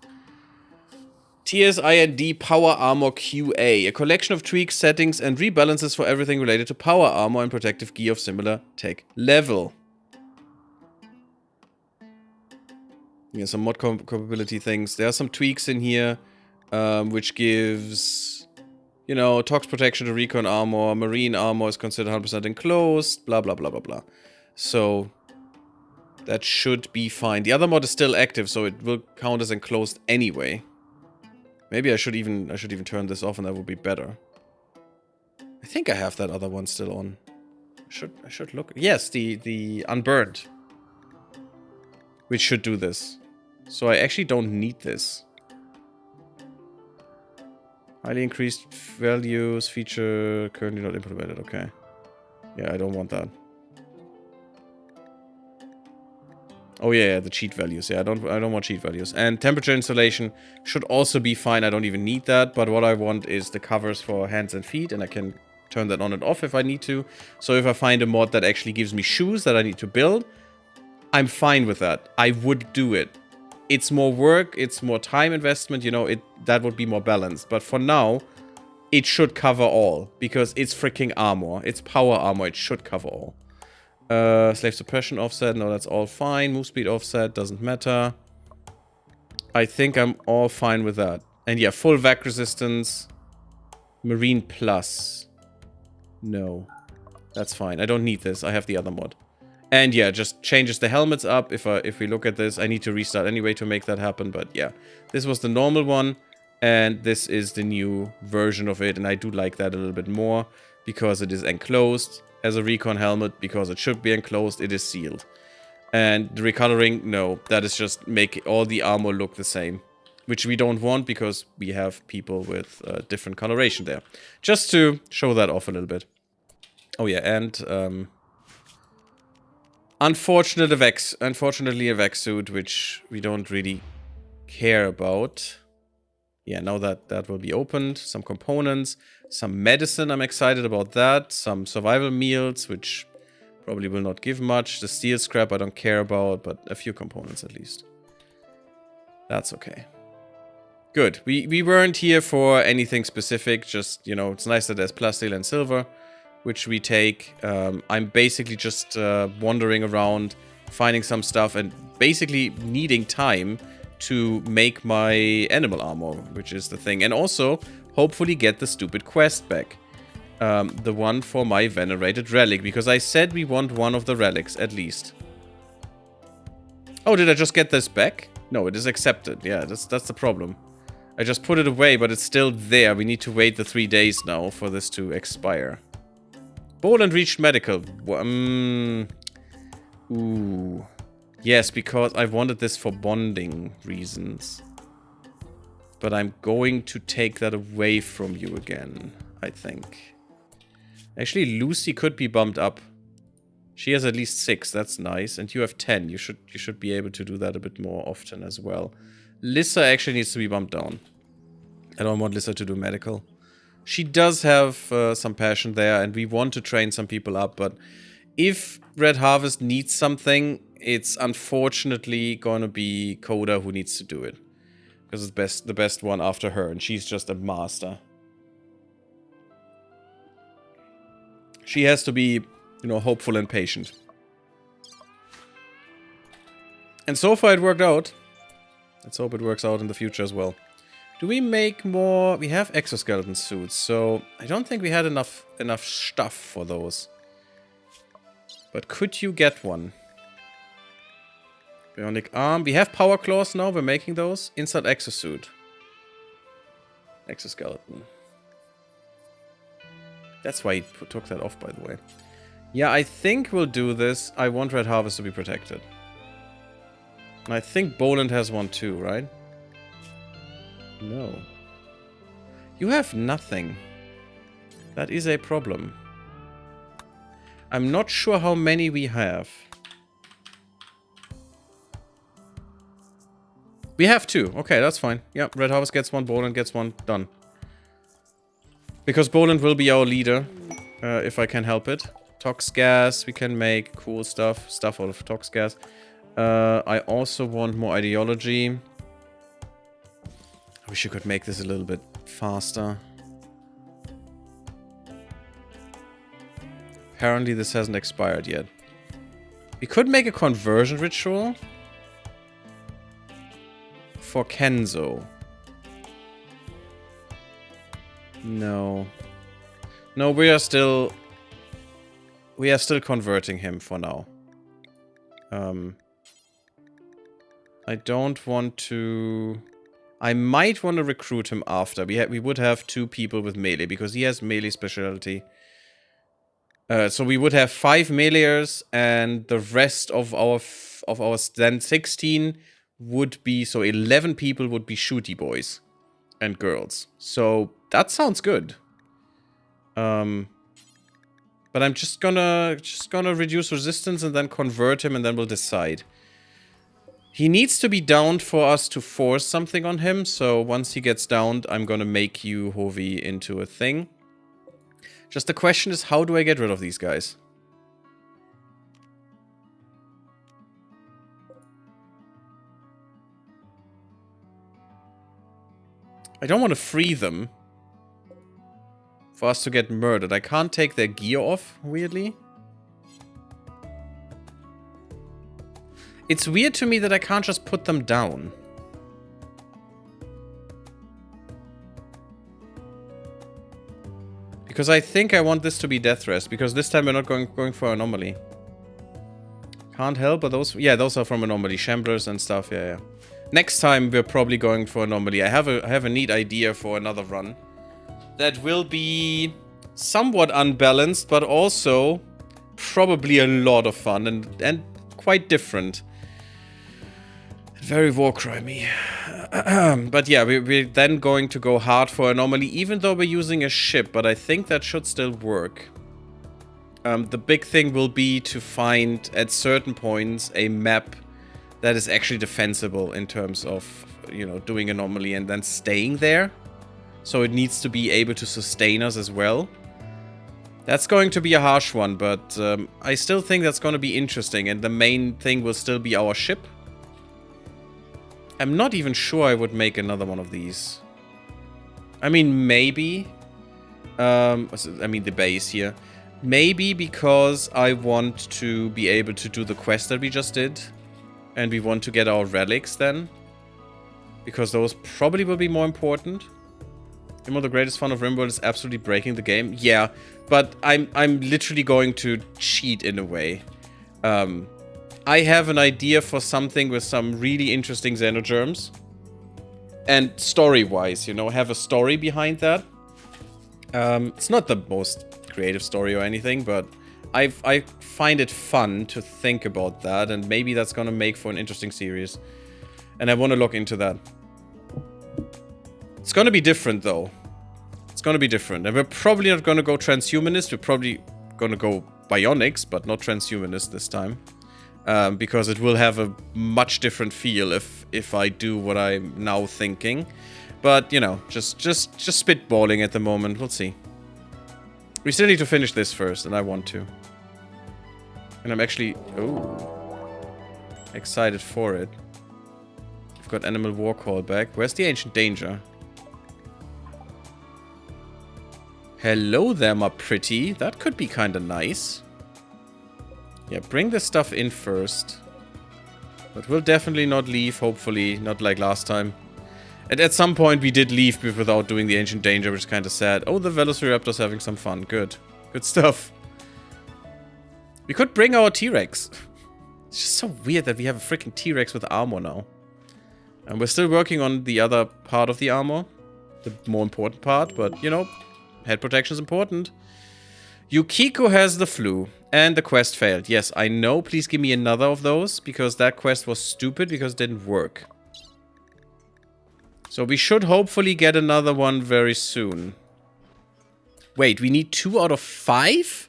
TSIND Power Armor QA. A collection of tweaks, settings, and rebalances for everything related to power armor and protective gear of similar tech level. Yeah, some mod compatibility things. There are some tweaks in here, which gives, you know, tox protection to recon armor. Marine armor is considered 100% enclosed. Blah, blah, blah, blah, blah. So, that should be fine. The other mod is still active, so it will count as enclosed anyway. Maybe I should even turn this off and that would be better. I think I have that other one still on. I should look. Yes, the unburned. Which should do this. So I actually don't need this. Highly increased values feature currently not implemented. Okay. Yeah, I don't want that. Oh yeah, the cheat values. Yeah, I don't want cheat values. And temperature installation should also be fine. I don't even need that. But what I want is the covers for hands and feet, and I can turn that on and off if I need to. So if I find a mod that actually gives me shoes that I need to build, I'm fine with that. I would do it. It's more work, it's more time investment, you know, that would be more balanced. But for now, it should cover all. Because it's freaking armor. It's power armor, it should cover all. Slave suppression offset, no, that's all fine. Move speed offset, doesn't matter. I think I'm all fine with that. And yeah, full vac resistance. Marine plus. No. That's fine. I don't need this. I have the other mod. And yeah, just changes the helmets up. If we look at this, I need to restart anyway to make that happen. But yeah, this was the normal one. And this is the new version of it. And I do like that a little bit more. Because it is enclosed as a recon helmet. Because it should be enclosed. It is sealed. And the recoloring, no. That is just make all the armor look the same. Which we don't want because we have people with different coloration there. Just to show that off a little bit. Oh yeah, and unfortunately a vac suit, which we don't really care about. Yeah, now that will be opened. Some components, some medicine, I'm excited about that. Some survival meals, which probably will not give much. The steel scrap I don't care about, but a few components at least. That's okay. Good. We weren't here for anything specific, just, you know, it's nice that there's plasteel and silver, which we take. I'm basically just wandering around, finding some stuff, and basically needing time to make my animal armor, which is the thing. And also, hopefully get the stupid quest back. The one for my venerated relic, because I said we want one of the relics, at least. Oh, did I just get this back? No, it is accepted. Yeah, that's the problem. I just put it away, but it's still there. We need to wait the 3 days now for this to expire. Boland reached medical. Ooh. Yes, because I wanted this for bonding reasons. But I'm going to take that away from you again, I think. Actually, Lucy could be bumped up. She has at least 6, that's nice. And you have 10. You should be able to do that a bit more often as well. Lissa actually needs to be bumped down. I don't want Lissa to do medical. She does have some passion there, and we want to train some people up, but if Red Harvest needs something, it's unfortunately going to be Coda who needs to do it. Because it's the best one after her, and she's just a master. She has to be, you know, hopeful and patient. And so far it worked out. Let's hope it works out in the future as well. Do we make more? We have exoskeleton suits, so I don't think we had enough stuff for those. But could you get one? Bionic arm. We have power claws now. We're making those. Insert exosuit. Exoskeleton. That's why he took that off, by the way. Yeah, I think we'll do this. I want Red Harvest to be protected. And I think Boland has one too, right? No. You have nothing. That is a problem. I'm not sure how many we have. We have 2. Okay, that's fine. Yep, Red Harvest gets 1, Boland gets 1. Done. Because Boland will be our leader, if I can help it. Tox gas, we can make cool stuff. Stuff out of tox gas. I also want more ideology. I wish you could make this a little bit faster. Apparently this hasn't expired yet. We could make a conversion ritual for Kenzo. No. No, we are still converting him for now. I don't want to... I might want to recruit him after. We would have 2 people with melee, because he has melee specialty. So we would have 5 meleeers, and the rest of our then 16 would be, so 11 people would be shooty boys and girls. So that sounds good. But I'm just gonna reduce resistance and then convert him, and then we'll decide. He needs to be downed for us to force something on him, so once he gets downed, I'm gonna make you, Hovi, into a thing. Just the question is, how do I get rid of these guys? I don't want to free them for us to get murdered. I can't take their gear off, weirdly. It's weird to me that I can't just put them down. Because I think I want this to be death rest, because this time we're not going for anomaly. Can't help, but those... Yeah, those are from anomaly. Shamblers and stuff, yeah. Next time we're probably going for anomaly. I have a neat idea for another run. That will be somewhat unbalanced, but also probably a lot of fun and quite different. Very Warcrimey. But yeah, we're then going to go hard for anomaly, even though we're using a ship, but I think that should still work. The big thing will be to find, at certain points, a map that is actually defensible in terms of, you know, doing anomaly and then staying there. So it needs to be able to sustain us as well. That's going to be a harsh one, but I still think that's going to be interesting, and the main thing will still be our ship. I'm not even sure I would make another one of these. I mean, maybe. I mean, the base here. Maybe because I want to be able to do the quest that we just did. And we want to get our relics then. Because those probably will be more important. You know, the greatest fun of RimWorld is absolutely breaking the game. Yeah, but I'm literally going to cheat in a way. I have an idea for something with some really interesting xenogerms. And story-wise, you know, have a story behind that. It's not the most creative story or anything, but I find it fun to think about that, and maybe that's gonna make for an interesting series. And I want to look into that. It's gonna be different, though. It's gonna be different. And we're probably not gonna go transhumanist. We're probably gonna go bionics, but not transhumanist this time. Because it will have a much different feel if I do what I'm now thinking. But, you know, just spitballing at the moment. We'll see. We still need to finish this first, and I want to. And I'm actually... Oh. Excited for it. We've got Animal War Call back. Where's the Ancient Danger? Hello there, my pretty. That could be kind of nice. Yeah, bring this stuff in first. But we'll definitely not leave, hopefully. Not like last time. And at some point we did leave without doing the Ancient Danger, which is kind of sad. Oh, the Velociraptor's having some fun. Good. Good stuff. We could bring our T-Rex. It's just so weird that we have a freaking T-Rex with armor now. And we're still working on the other part of the armor. The more important part, but, you know, head protection is important. Yukiko has the flu. And the quest failed. Yes, I know. Please give me another of those, because that quest was stupid because it didn't work. So we should hopefully get another one very soon. Wait, we need 2 out of 5?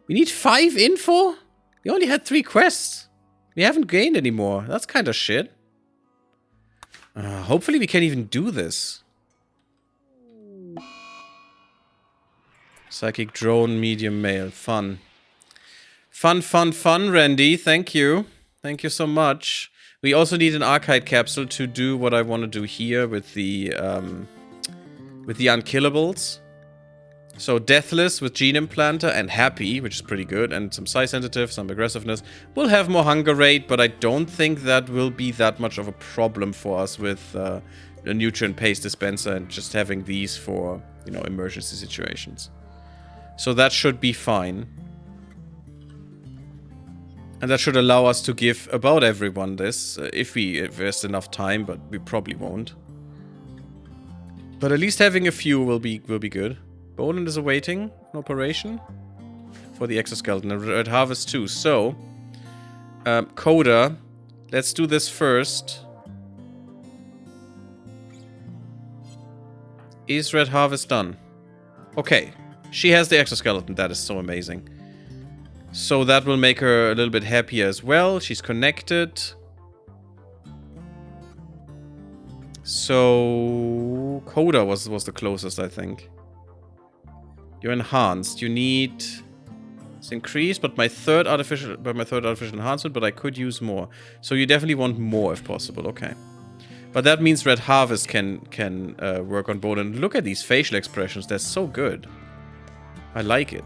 We need 5 info? We only had 3 quests. We haven't gained any more. That's kind of shit. Hopefully we can even do this. Psychic drone, medium male. Fun. Fun, fun, fun, Randy. Thank you. Thank you so much. We also need an archive capsule to do what I want to do here with the unkillables. So Deathless with Gene Implanter and Happy, which is pretty good, and some Size Sensitive, some Aggressiveness. We'll have more Hunger Rate, but I don't think that will be that much of a problem for us with a Nutrient Paste Dispenser and just having these for, you know, emergency situations. So that should be fine. And that should allow us to give about everyone this, if there's enough time, but we probably won't. But at least having a few will be good. Boland is awaiting an operation for the exoskeleton. A Red Harvest too. So, Coda, let's do this first. Is Red Harvest done? Okay. She has the exoskeleton. That is so amazing. So that will make her a little bit happier as well. She's connected. So Coda was the closest, I think. You're enhanced. You need it's increased, but my third artificial enhancement, but I could use more. So you definitely want more if possible. Okay. But that means Red Harvest can work on both. And look at these facial expressions. They're so good. I like it.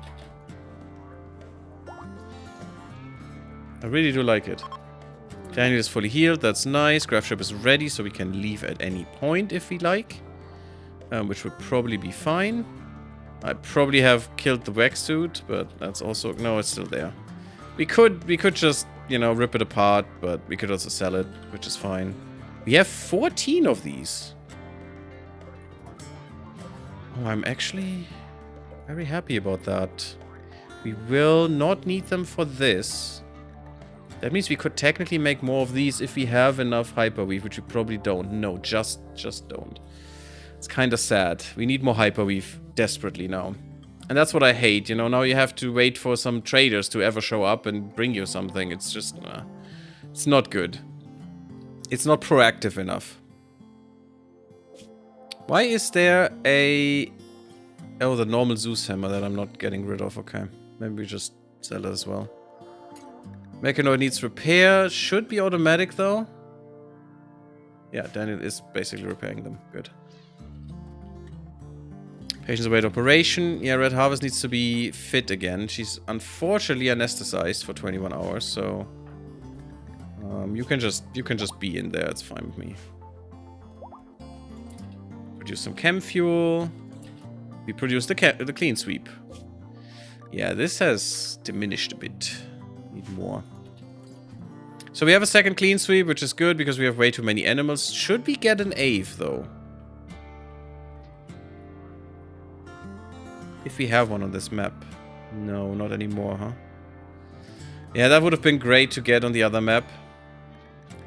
I really do like it. Daniel is fully healed. That's nice. Graph ship is ready, so we can leave at any point if we like. Which would probably be fine. I probably have killed the wax suit, but that's also... No, it's still there. We could just, you know, rip it apart, but we could also sell it, which is fine. We have 14 of these. Oh, I'm actually very happy about that. We will not need them for this. That means we could technically make more of these if we have enough hyperweave, which we probably don't. No, just don't. It's kind of sad. We need more hyperweave desperately now. And that's what I hate, you know. Now you have to wait for some traders to ever show up and bring you something. It's just... it's not good. It's not proactive enough. Why is there a... Oh, the normal Zeus hammer that I'm not getting rid of. Okay. Maybe we just sell it as well. Mechanoid needs repair. Should be automatic, though. Yeah, Daniel is basically repairing them. Good. Patients await operation. Yeah, Red Harvest needs to be fit again. She's unfortunately anesthetized for 21 hours, so... you can just be in there. It's fine with me. Produce some chem fuel. We produce the clean sweep. Yeah, this has diminished a bit. Need more. So we have a second clean sweep, which is good because we have way too many animals. Should we get an Ave, though? If we have one on this map. No, not anymore, huh? Yeah, that would have been great to get on the other map.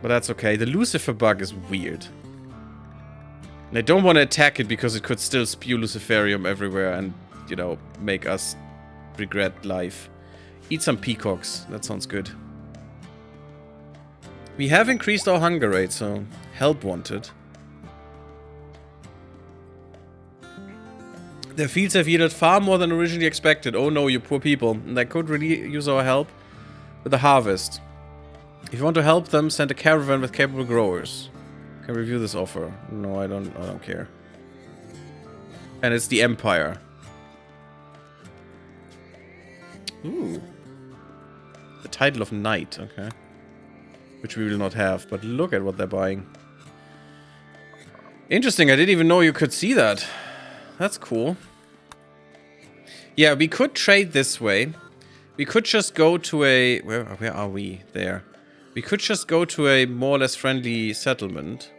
But that's okay. The Lucifer bug is weird. And I don't want to attack it because it could still spew Luciferium everywhere and, you know, make us regret life. Eat some peacocks. That sounds good. We have increased our hunger rate, so help wanted. Their fields have yielded far more than originally expected. Oh no, you poor people. And they could really use our help with the harvest. If you want to help them, send a caravan with capable growers. Can review this offer. No, I don't care. And it's the Empire. Ooh. The title of Knight, okay. Which we will not have, but look at what they're buying. Interesting, I didn't even know you could see that. That's cool. Yeah, we could trade this way. We could just go to a... Where are we? There. We could just go to a more or less friendly settlement.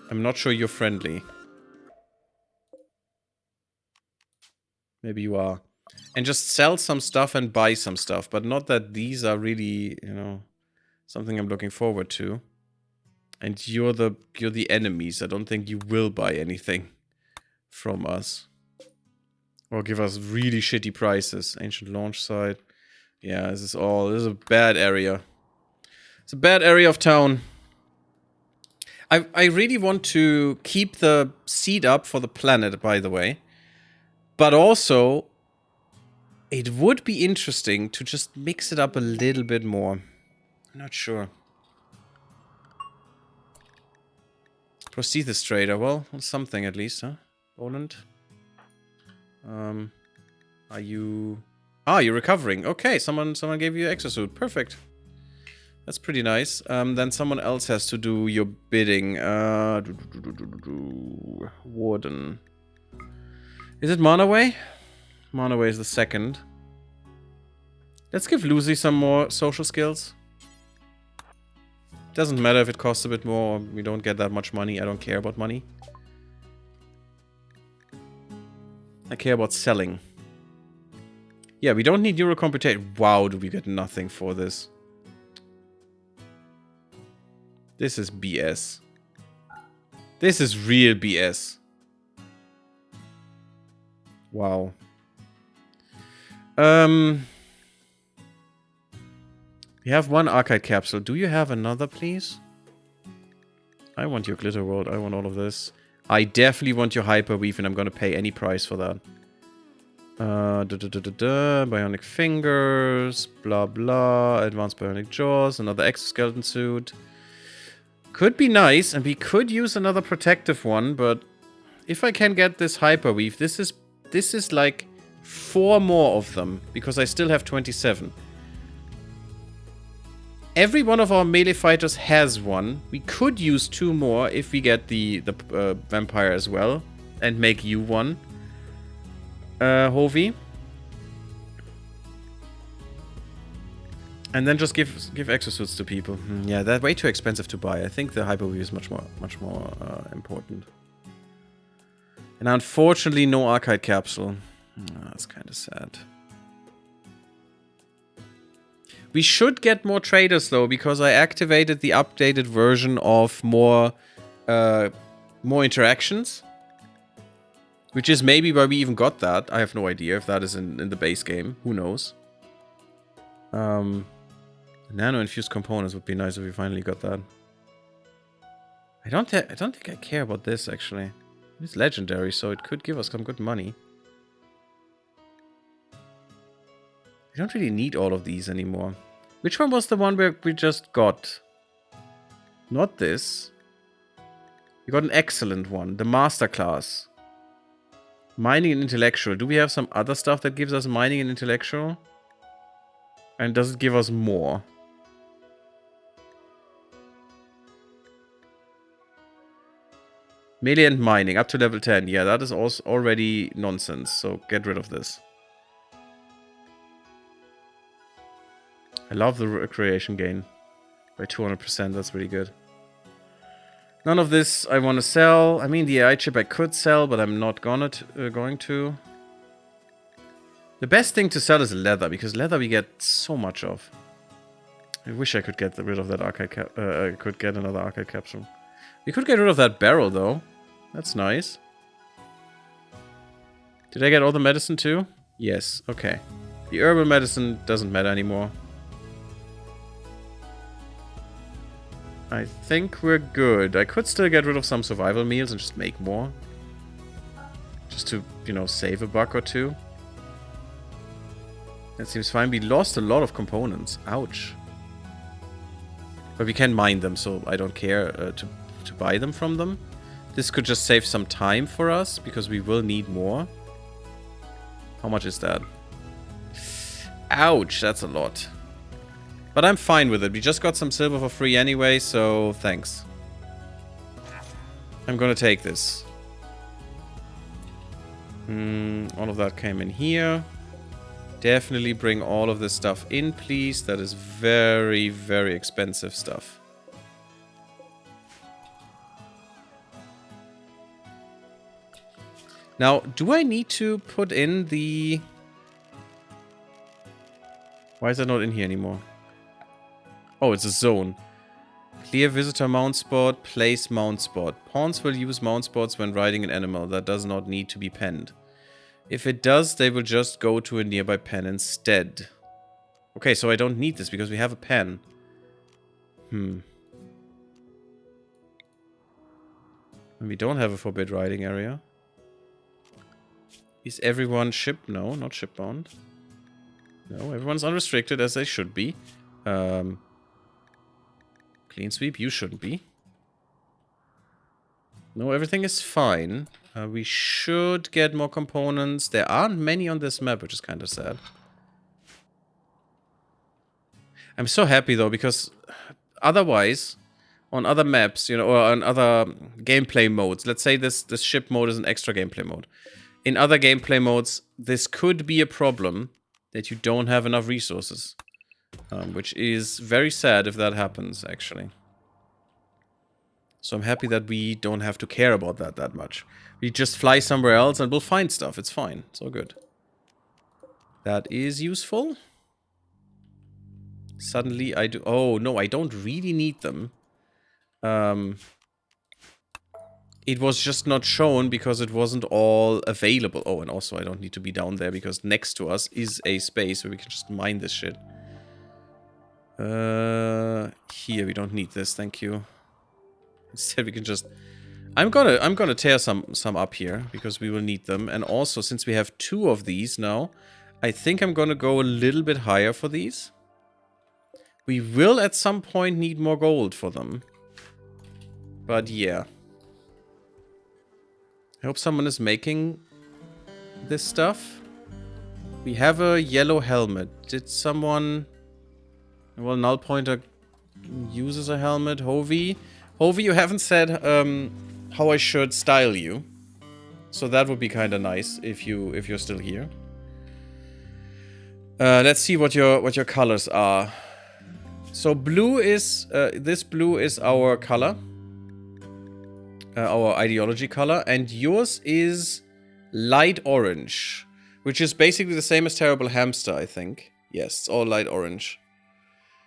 I'm not sure you're friendly. Maybe you are. And just sell some stuff and buy some stuff. But not that these are really, you know, something I'm looking forward to. And you're the enemies. I don't think you will buy anything from us. Or give us really shitty prices. Ancient launch site. Yeah, this is a bad area. It's a bad area of town. I really want to keep the seed up for the planet, by the way. But also, it would be interesting to just mix it up a little bit more. I'm not sure. Prosthesis trader. Well, something at least, huh? Poland. Are you... Ah, you're recovering. Okay, someone gave you an exosuit. Perfect. That's pretty nice. Then someone else has to do your bidding. Warden. Is it Manaway? Manaway is the second. Let's give Lucy some more social skills. Doesn't matter if it costs a bit more or we don't get that much money. I don't care about money. I care about selling. Yeah, we don't need neurocomputation. Wow, do we get nothing for this? This is BS. This is real BS. Wow. We have one arcade capsule. Do you have another, please? I want your glitter world. I want all of this. I definitely want your hyperweave, and I'm gonna pay any price for that. Bionic fingers, blah blah. Advanced bionic jaws, another exoskeleton suit. Could be nice, and we could use another protective one, but if I can get this hyperweave, this is like 4 more of them, because I still have 27. Every one of our melee fighters has one. We could use 2 more if we get the vampire as well, and make you one. Hovey. And then just give exosuits to people. Yeah, that's way too expensive to buy. I think the hyperweave is much more important. And unfortunately, no arcade capsule. That's kind of sad. We should get more traders though, because I activated the updated version of more interactions. Which is maybe why we even got that. I have no idea if that is in the base game. Who knows? Nano-infused components would be nice if we finally got that. I don't think I care about this, actually. It's legendary, so it could give us some good money. We don't really need all of these anymore. Which one was the one where we just got? Not this. We got an excellent one. The Masterclass. Mining and Intellectual. Do we have some other stuff that gives us Mining and Intellectual? And does it give us more? Melee and Mining. Up to level 10. Yeah, that is also already nonsense. So get rid of this. I love the recreation gain by 200%. That's really good. None of this I want to sell. I mean, the AI chip I could sell, but I'm not going to. The best thing to sell is leather, because leather we get so much of. I wish I could get rid of that arcade I could get another arcade capsule. We could get rid of that barrel, though. That's nice. Did I get all the medicine, too? Yes. Okay. The herbal medicine doesn't matter anymore. I think we're good. I could still get rid of some survival meals and just make more. Just to, you know, save a buck or two. That seems fine. We lost a lot of components. Ouch. But we can mine them, so I don't care to buy them from them. This could just save some time for us, because we will need more. How much is that? Ouch, that's a lot. But I'm fine with it. We just got some silver for free anyway, so thanks. I'm gonna take this. All of that came in here. Definitely bring all of this stuff in, please. That is very, very expensive stuff. Now, do I need to put in the... Why is that not in here anymore? Oh, it's a zone. Clear visitor mount spot, place mount spot. Pawns will use mount spots when riding an animal that does not need to be penned. If it does, they will just go to a nearby pen instead. Okay, so I don't need this because we have a pen. And we don't have a forbid riding area. Is everyone ship? No, not shipbound. No, everyone's unrestricted as they should be. Clean sweep, you shouldn't be. No, everything is fine. We should get more components. There aren't many on this map, which is kind of sad. I'm so happy though, because otherwise, on other maps, you know, or on other gameplay modes, let's say this ship mode is an extra gameplay mode. In other gameplay modes, this could be a problem. that you don't have enough resources. Which is very sad if that happens, actually. So I'm happy that we don't have to care about that much. We just fly somewhere else and we'll find stuff. It's fine. It's all good. That is useful. Suddenly I do... Oh, no, I don't really need them. It was just not shown because it wasn't all available. Oh, and also I don't need to be down there because next to us is a space where we can just mine this shit. Here, we don't need this, thank you. Instead, we can just... I'm gonna tear some up here because we will need them. And also, since we have 2 of these now, I think I'm gonna go a little bit higher for these. We will at some point need more gold for them. But yeah. I hope someone is making this stuff. We have a yellow helmet. Did someone... Well, Null Pointer uses a helmet. Hovey, you haven't said how I should style you. So that would be kind of nice if you're still here. Let's see what your colors are. So blue is this blue is our color, our ideology color, and yours is light orange, which is basically the same as Terrible Hamster, I think. Yes, it's all light orange.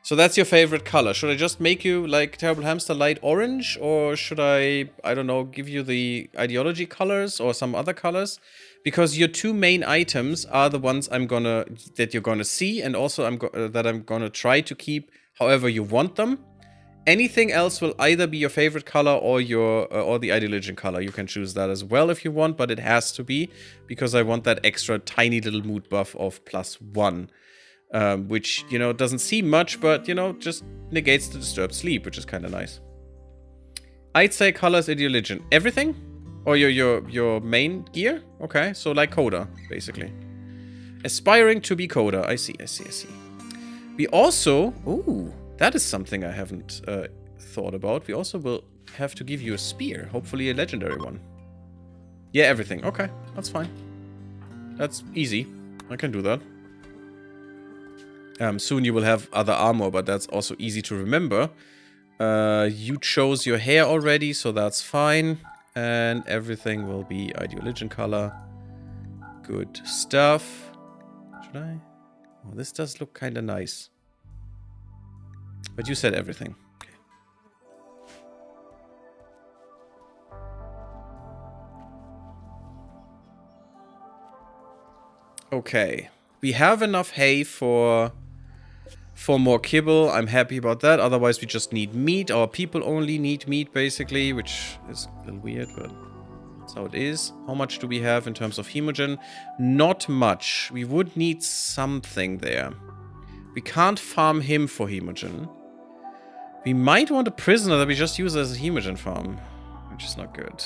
So that's your favorite color. Should I just make you like Terrible Hamster light orange, or should I don't know, give you the ideology colors or some other colors? Because your 2 main items are the ones that you're gonna see, and also that I'm gonna try to keep however you want them. Anything else will either be your favorite color or or the ideology color. You can choose that as well if you want, but it has to be because I want that extra tiny little mood buff of +1. Which, you know, doesn't seem much, but, you know, just negates the disturbed sleep, which is kind of nice. I'd say colors ideology. Everything? Or your main gear? Okay, so like Coda, basically. Aspiring to be Coda. I see. We also... Ooh, that is something I haven't thought about. We also will have to give you a spear. Hopefully a legendary one. Yeah, everything. Okay, that's fine. That's easy. I can do that. Soon you will have other armor, but that's also easy to remember. You chose your hair already, so that's fine. And everything will be ideology color. Good stuff. Should I? Oh, this does look kind of nice. But you said everything. Okay. We have enough hay for more kibble. I'm happy about that. Otherwise, we just need meat. Our people only need meat, basically, which is a little weird, but that's how it is. How much do we have in terms of hemogen? Not much. We would need something there. We can't farm him for hemogen. We might want a prisoner that we just use as a hemogen farm, which is not good.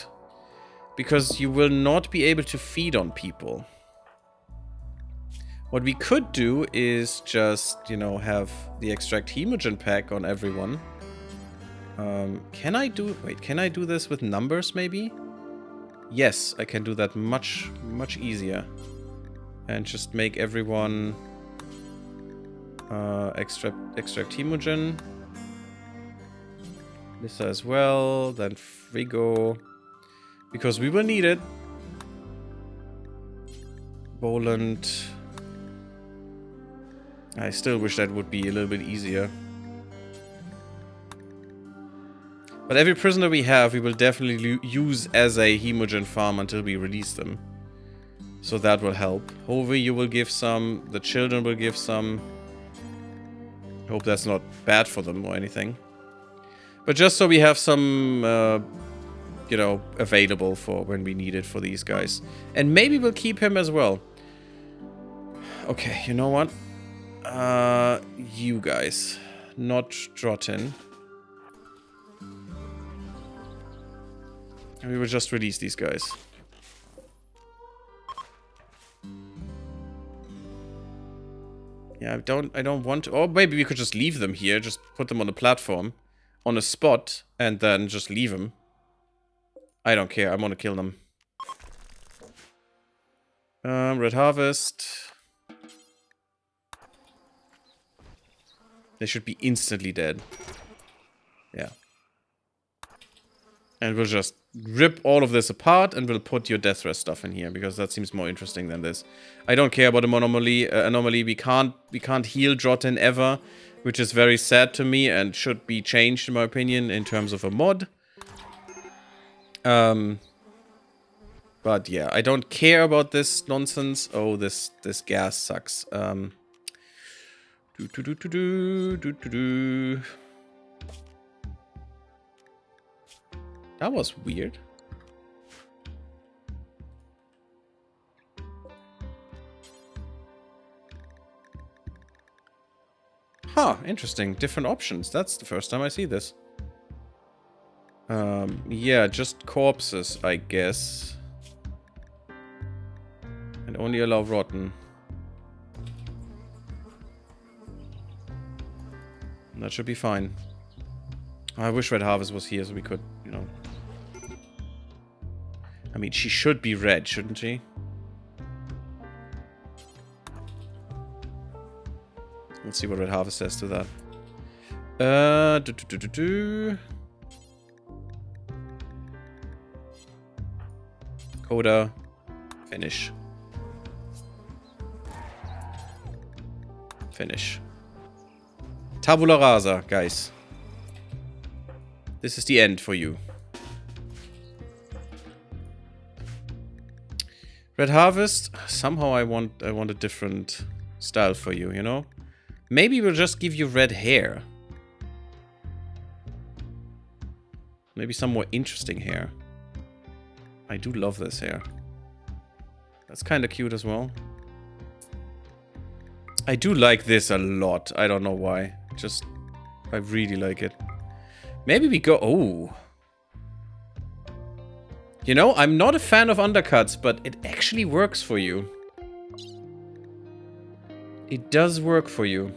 Because you will not be able to feed on people. What we could do is just, you know, have the extract hemogen pack on everyone. Can I do this with numbers, maybe? Yes, I can do that much easier. And just make everyone extract hemogen. Lissa as well, then Frigo. Because we will need it. Boland. I still wish that would be a little bit easier. But every prisoner we have, we will definitely use as a hemogen farm until we release them. So that will help. Hove, you will give some. The children will give some. I hope that's not bad for them or anything. But just so we have some, you know, available for when we need it for these guys. And maybe we'll keep him as well. Okay, you know what? You guys. Not Drotin. And we will just release these guys. Yeah, I don't want to... Or maybe we could just leave them here. Just put them on a platform. On a spot. And then just leave them. I don't care. I want to kill them. Red Harvest. They should be instantly dead. Yeah. And we'll just rip all of this apart and we'll put your death rest stuff in here because that seems more interesting than this. I don't care about the anomaly. We can't heal Jotun ever, which is very sad to me and should be changed in my opinion in terms of a mod. But yeah, I don't care about this nonsense. Oh, this gas sucks. That was weird. Huh, interesting. Different options. That's the first time I see this. Yeah, just corpses, I guess. And only allow rotten. That should be fine. I wish Red Harvest was here so we could, you know... I mean, she should be red, shouldn't she? Let's see what Red Harvest says to that. Coda. Finish. Finish. Tabula rasa, guys. This is the end for you. Red Harvest. Somehow I want a different style for you, you know? Maybe we'll just give you red hair. Maybe some more interesting hair. I do love this hair. That's kind of cute as well. I do like this a lot. I don't know why. Just, I really like it. Maybe we go... Oh. You know, I'm not a fan of undercuts, but it actually works for you. It does work for you.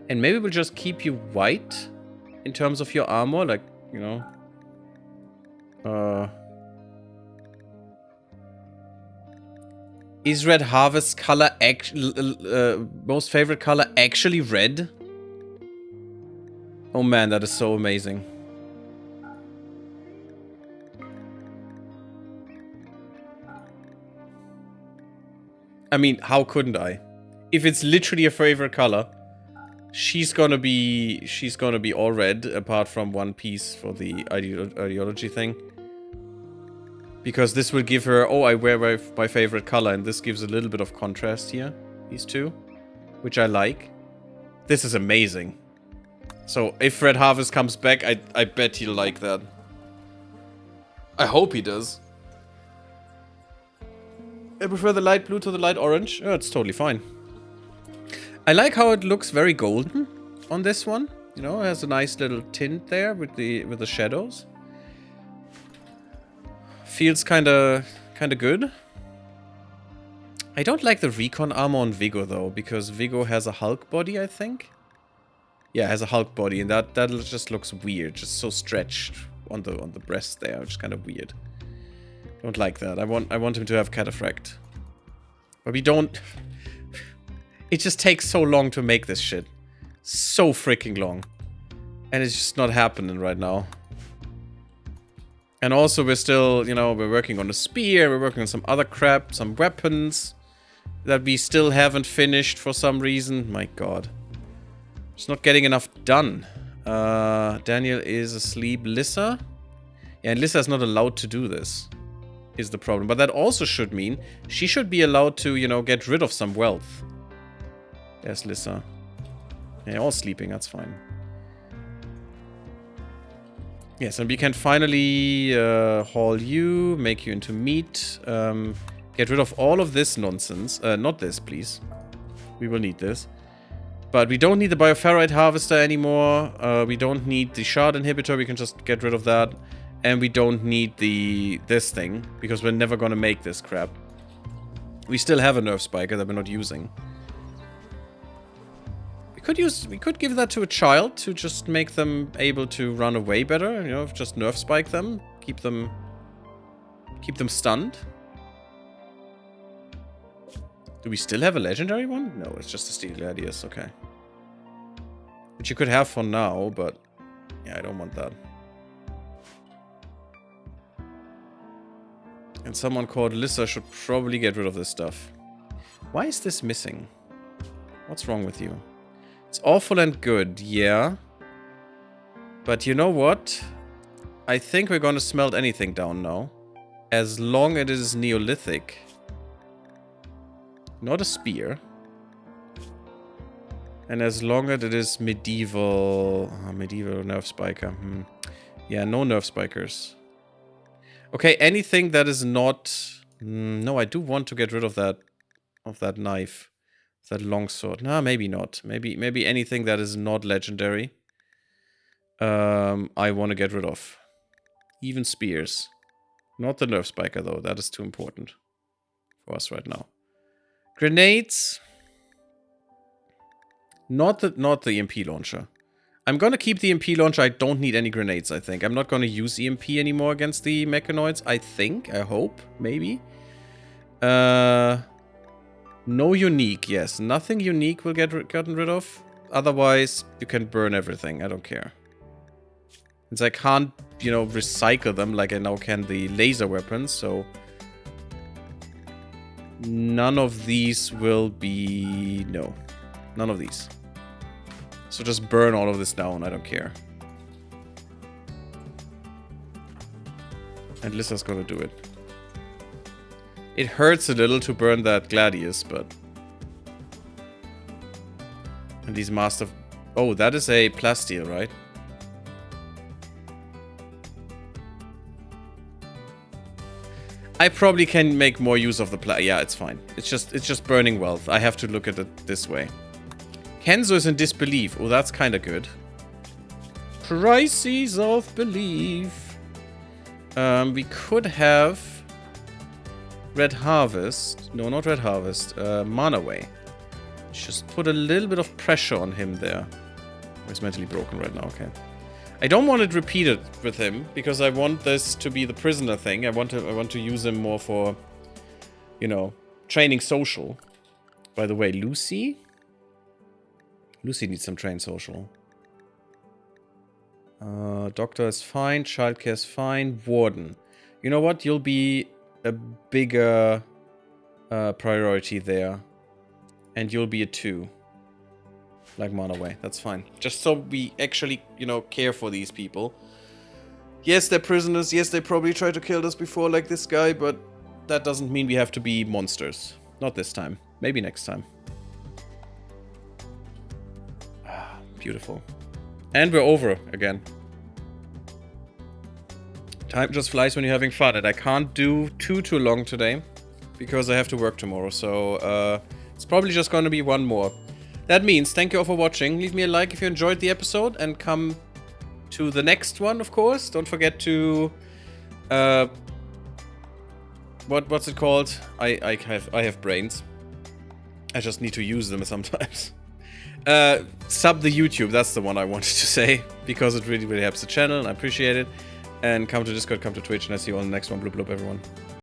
And maybe we'll just keep you white in terms of your armor, like, you know. Is Red Harvest color most favorite color actually red? Oh man, that is so amazing. I mean, how couldn't I? If it's literally a favorite color, she's gonna be all red, apart from one piece for the ideology thing. Because this will give her, oh, I wear my favorite color, and this gives a little bit of contrast here, these two, which I like. This is amazing. So if Red Harvest comes back, I bet he'll like that. I hope he does. I prefer the light blue to the light orange. Oh, it's totally fine. I like how it looks very golden on this one. You know, it has a nice little tint there with the shadows. Feels kinda good. I don't like the recon armor on Vigor though, because Vigor has a Hulk body, I think. Yeah, it has a Hulk body, and that just looks weird, just so stretched on the breast there, which is kind of weird. Don't like that. I want him to have cataphract. But we don't. It just takes so long to make this shit. So freaking long. And it's just not happening right now. And also we're still, you know, we're working on a spear, we're working on some other crap, some weapons that we still haven't finished for some reason. My god. It's not getting enough done. Daniel is asleep. Lissa? Yeah, and Lissa is not allowed to do this, is the problem. But that also should mean she should be allowed to, you know, get rid of some wealth. There's Lissa. Yeah, all sleeping, that's fine. Yes, and we can finally haul you, make you into meat, get rid of all of this nonsense. Not this, please. We will need this. But we don't need the bioferrite harvester anymore. We don't need the shard inhibitor. We can just get rid of that. And we don't need this thing, because we're never gonna make this crap. We still have a nerf spiker that we're not using. We could give that to a child to just make them able to run away better, you know, just nerf spike them, keep them stunned. Do we still have a legendary one? No, it's just a Steel Gladius, okay. Which you could have for now, but yeah, I don't want that. And someone called Lissa should probably get rid of this stuff. Why is this missing? What's wrong with you? It's awful and good, yeah. But you know what? I think we're gonna smelt anything down now. As long as it is Neolithic. Not a spear. And as long as it is medieval... medieval nerve spiker. Yeah, no nerve spikers. Okay, anything that is not... no, I do want to get rid of that knife. That longsword. Nah, maybe not. Maybe anything that is not legendary. I want to get rid of. Even spears. Not the nerve spiker though. That is too important for us right now. Grenades. Not the EMP launcher. I'm gonna keep the EMP launcher. I don't need any grenades, I think. I'm not gonna use EMP anymore against the mechanoids. I think. I hope. Maybe. No unique. Yes. Nothing unique will get gotten rid of. Otherwise, you can burn everything. I don't care. Since I can't, you know, recycle them like I now can the laser weapons, so... none of these will be... no. None of these. So just burn all of this down, I don't care. And Lissa's gonna do it. It hurts a little to burn that Gladius, but... and these Master... oh, that is a plasteel, right? I probably can make more use of the yeah, it's fine. It's just burning wealth. I have to look at it this way. Kenzo is in disbelief. Oh, that's kind of good. Crises of belief. We could have Red Harvest. No, not Red Harvest. Manaway. Just put a little bit of pressure on him there. Oh, he's mentally broken right now. Okay. I don't want it repeated with him, because I want this to be the prisoner thing. I want to use him more for, you know, training social. By the way, Lucy? Lucy needs some train social. Doctor is fine. Childcare is fine. Warden. You know what? You'll be a bigger priority there. And you'll be a 2. Like Manaway. That's fine. Just so we actually, you know, care for these people. Yes, they're prisoners. Yes, they probably tried to kill us before like this guy, but that doesn't mean we have to be monsters. Not this time. Maybe next time. Ah, beautiful. And we're over again. Time just flies when you're having fun, and I can't do too long today because I have to work tomorrow, so it's probably just going to be one more. That means, thank you all for watching. Leave me a like if you enjoyed the episode, and come to the next one, of course. Don't forget to... what's it called? I have brains. I just need to use them sometimes. Sub the YouTube, that's the one I wanted to say, because it really helps the channel, and I appreciate it. And come to Discord, come to Twitch, and I see you on the next one. Bloop bloop, everyone.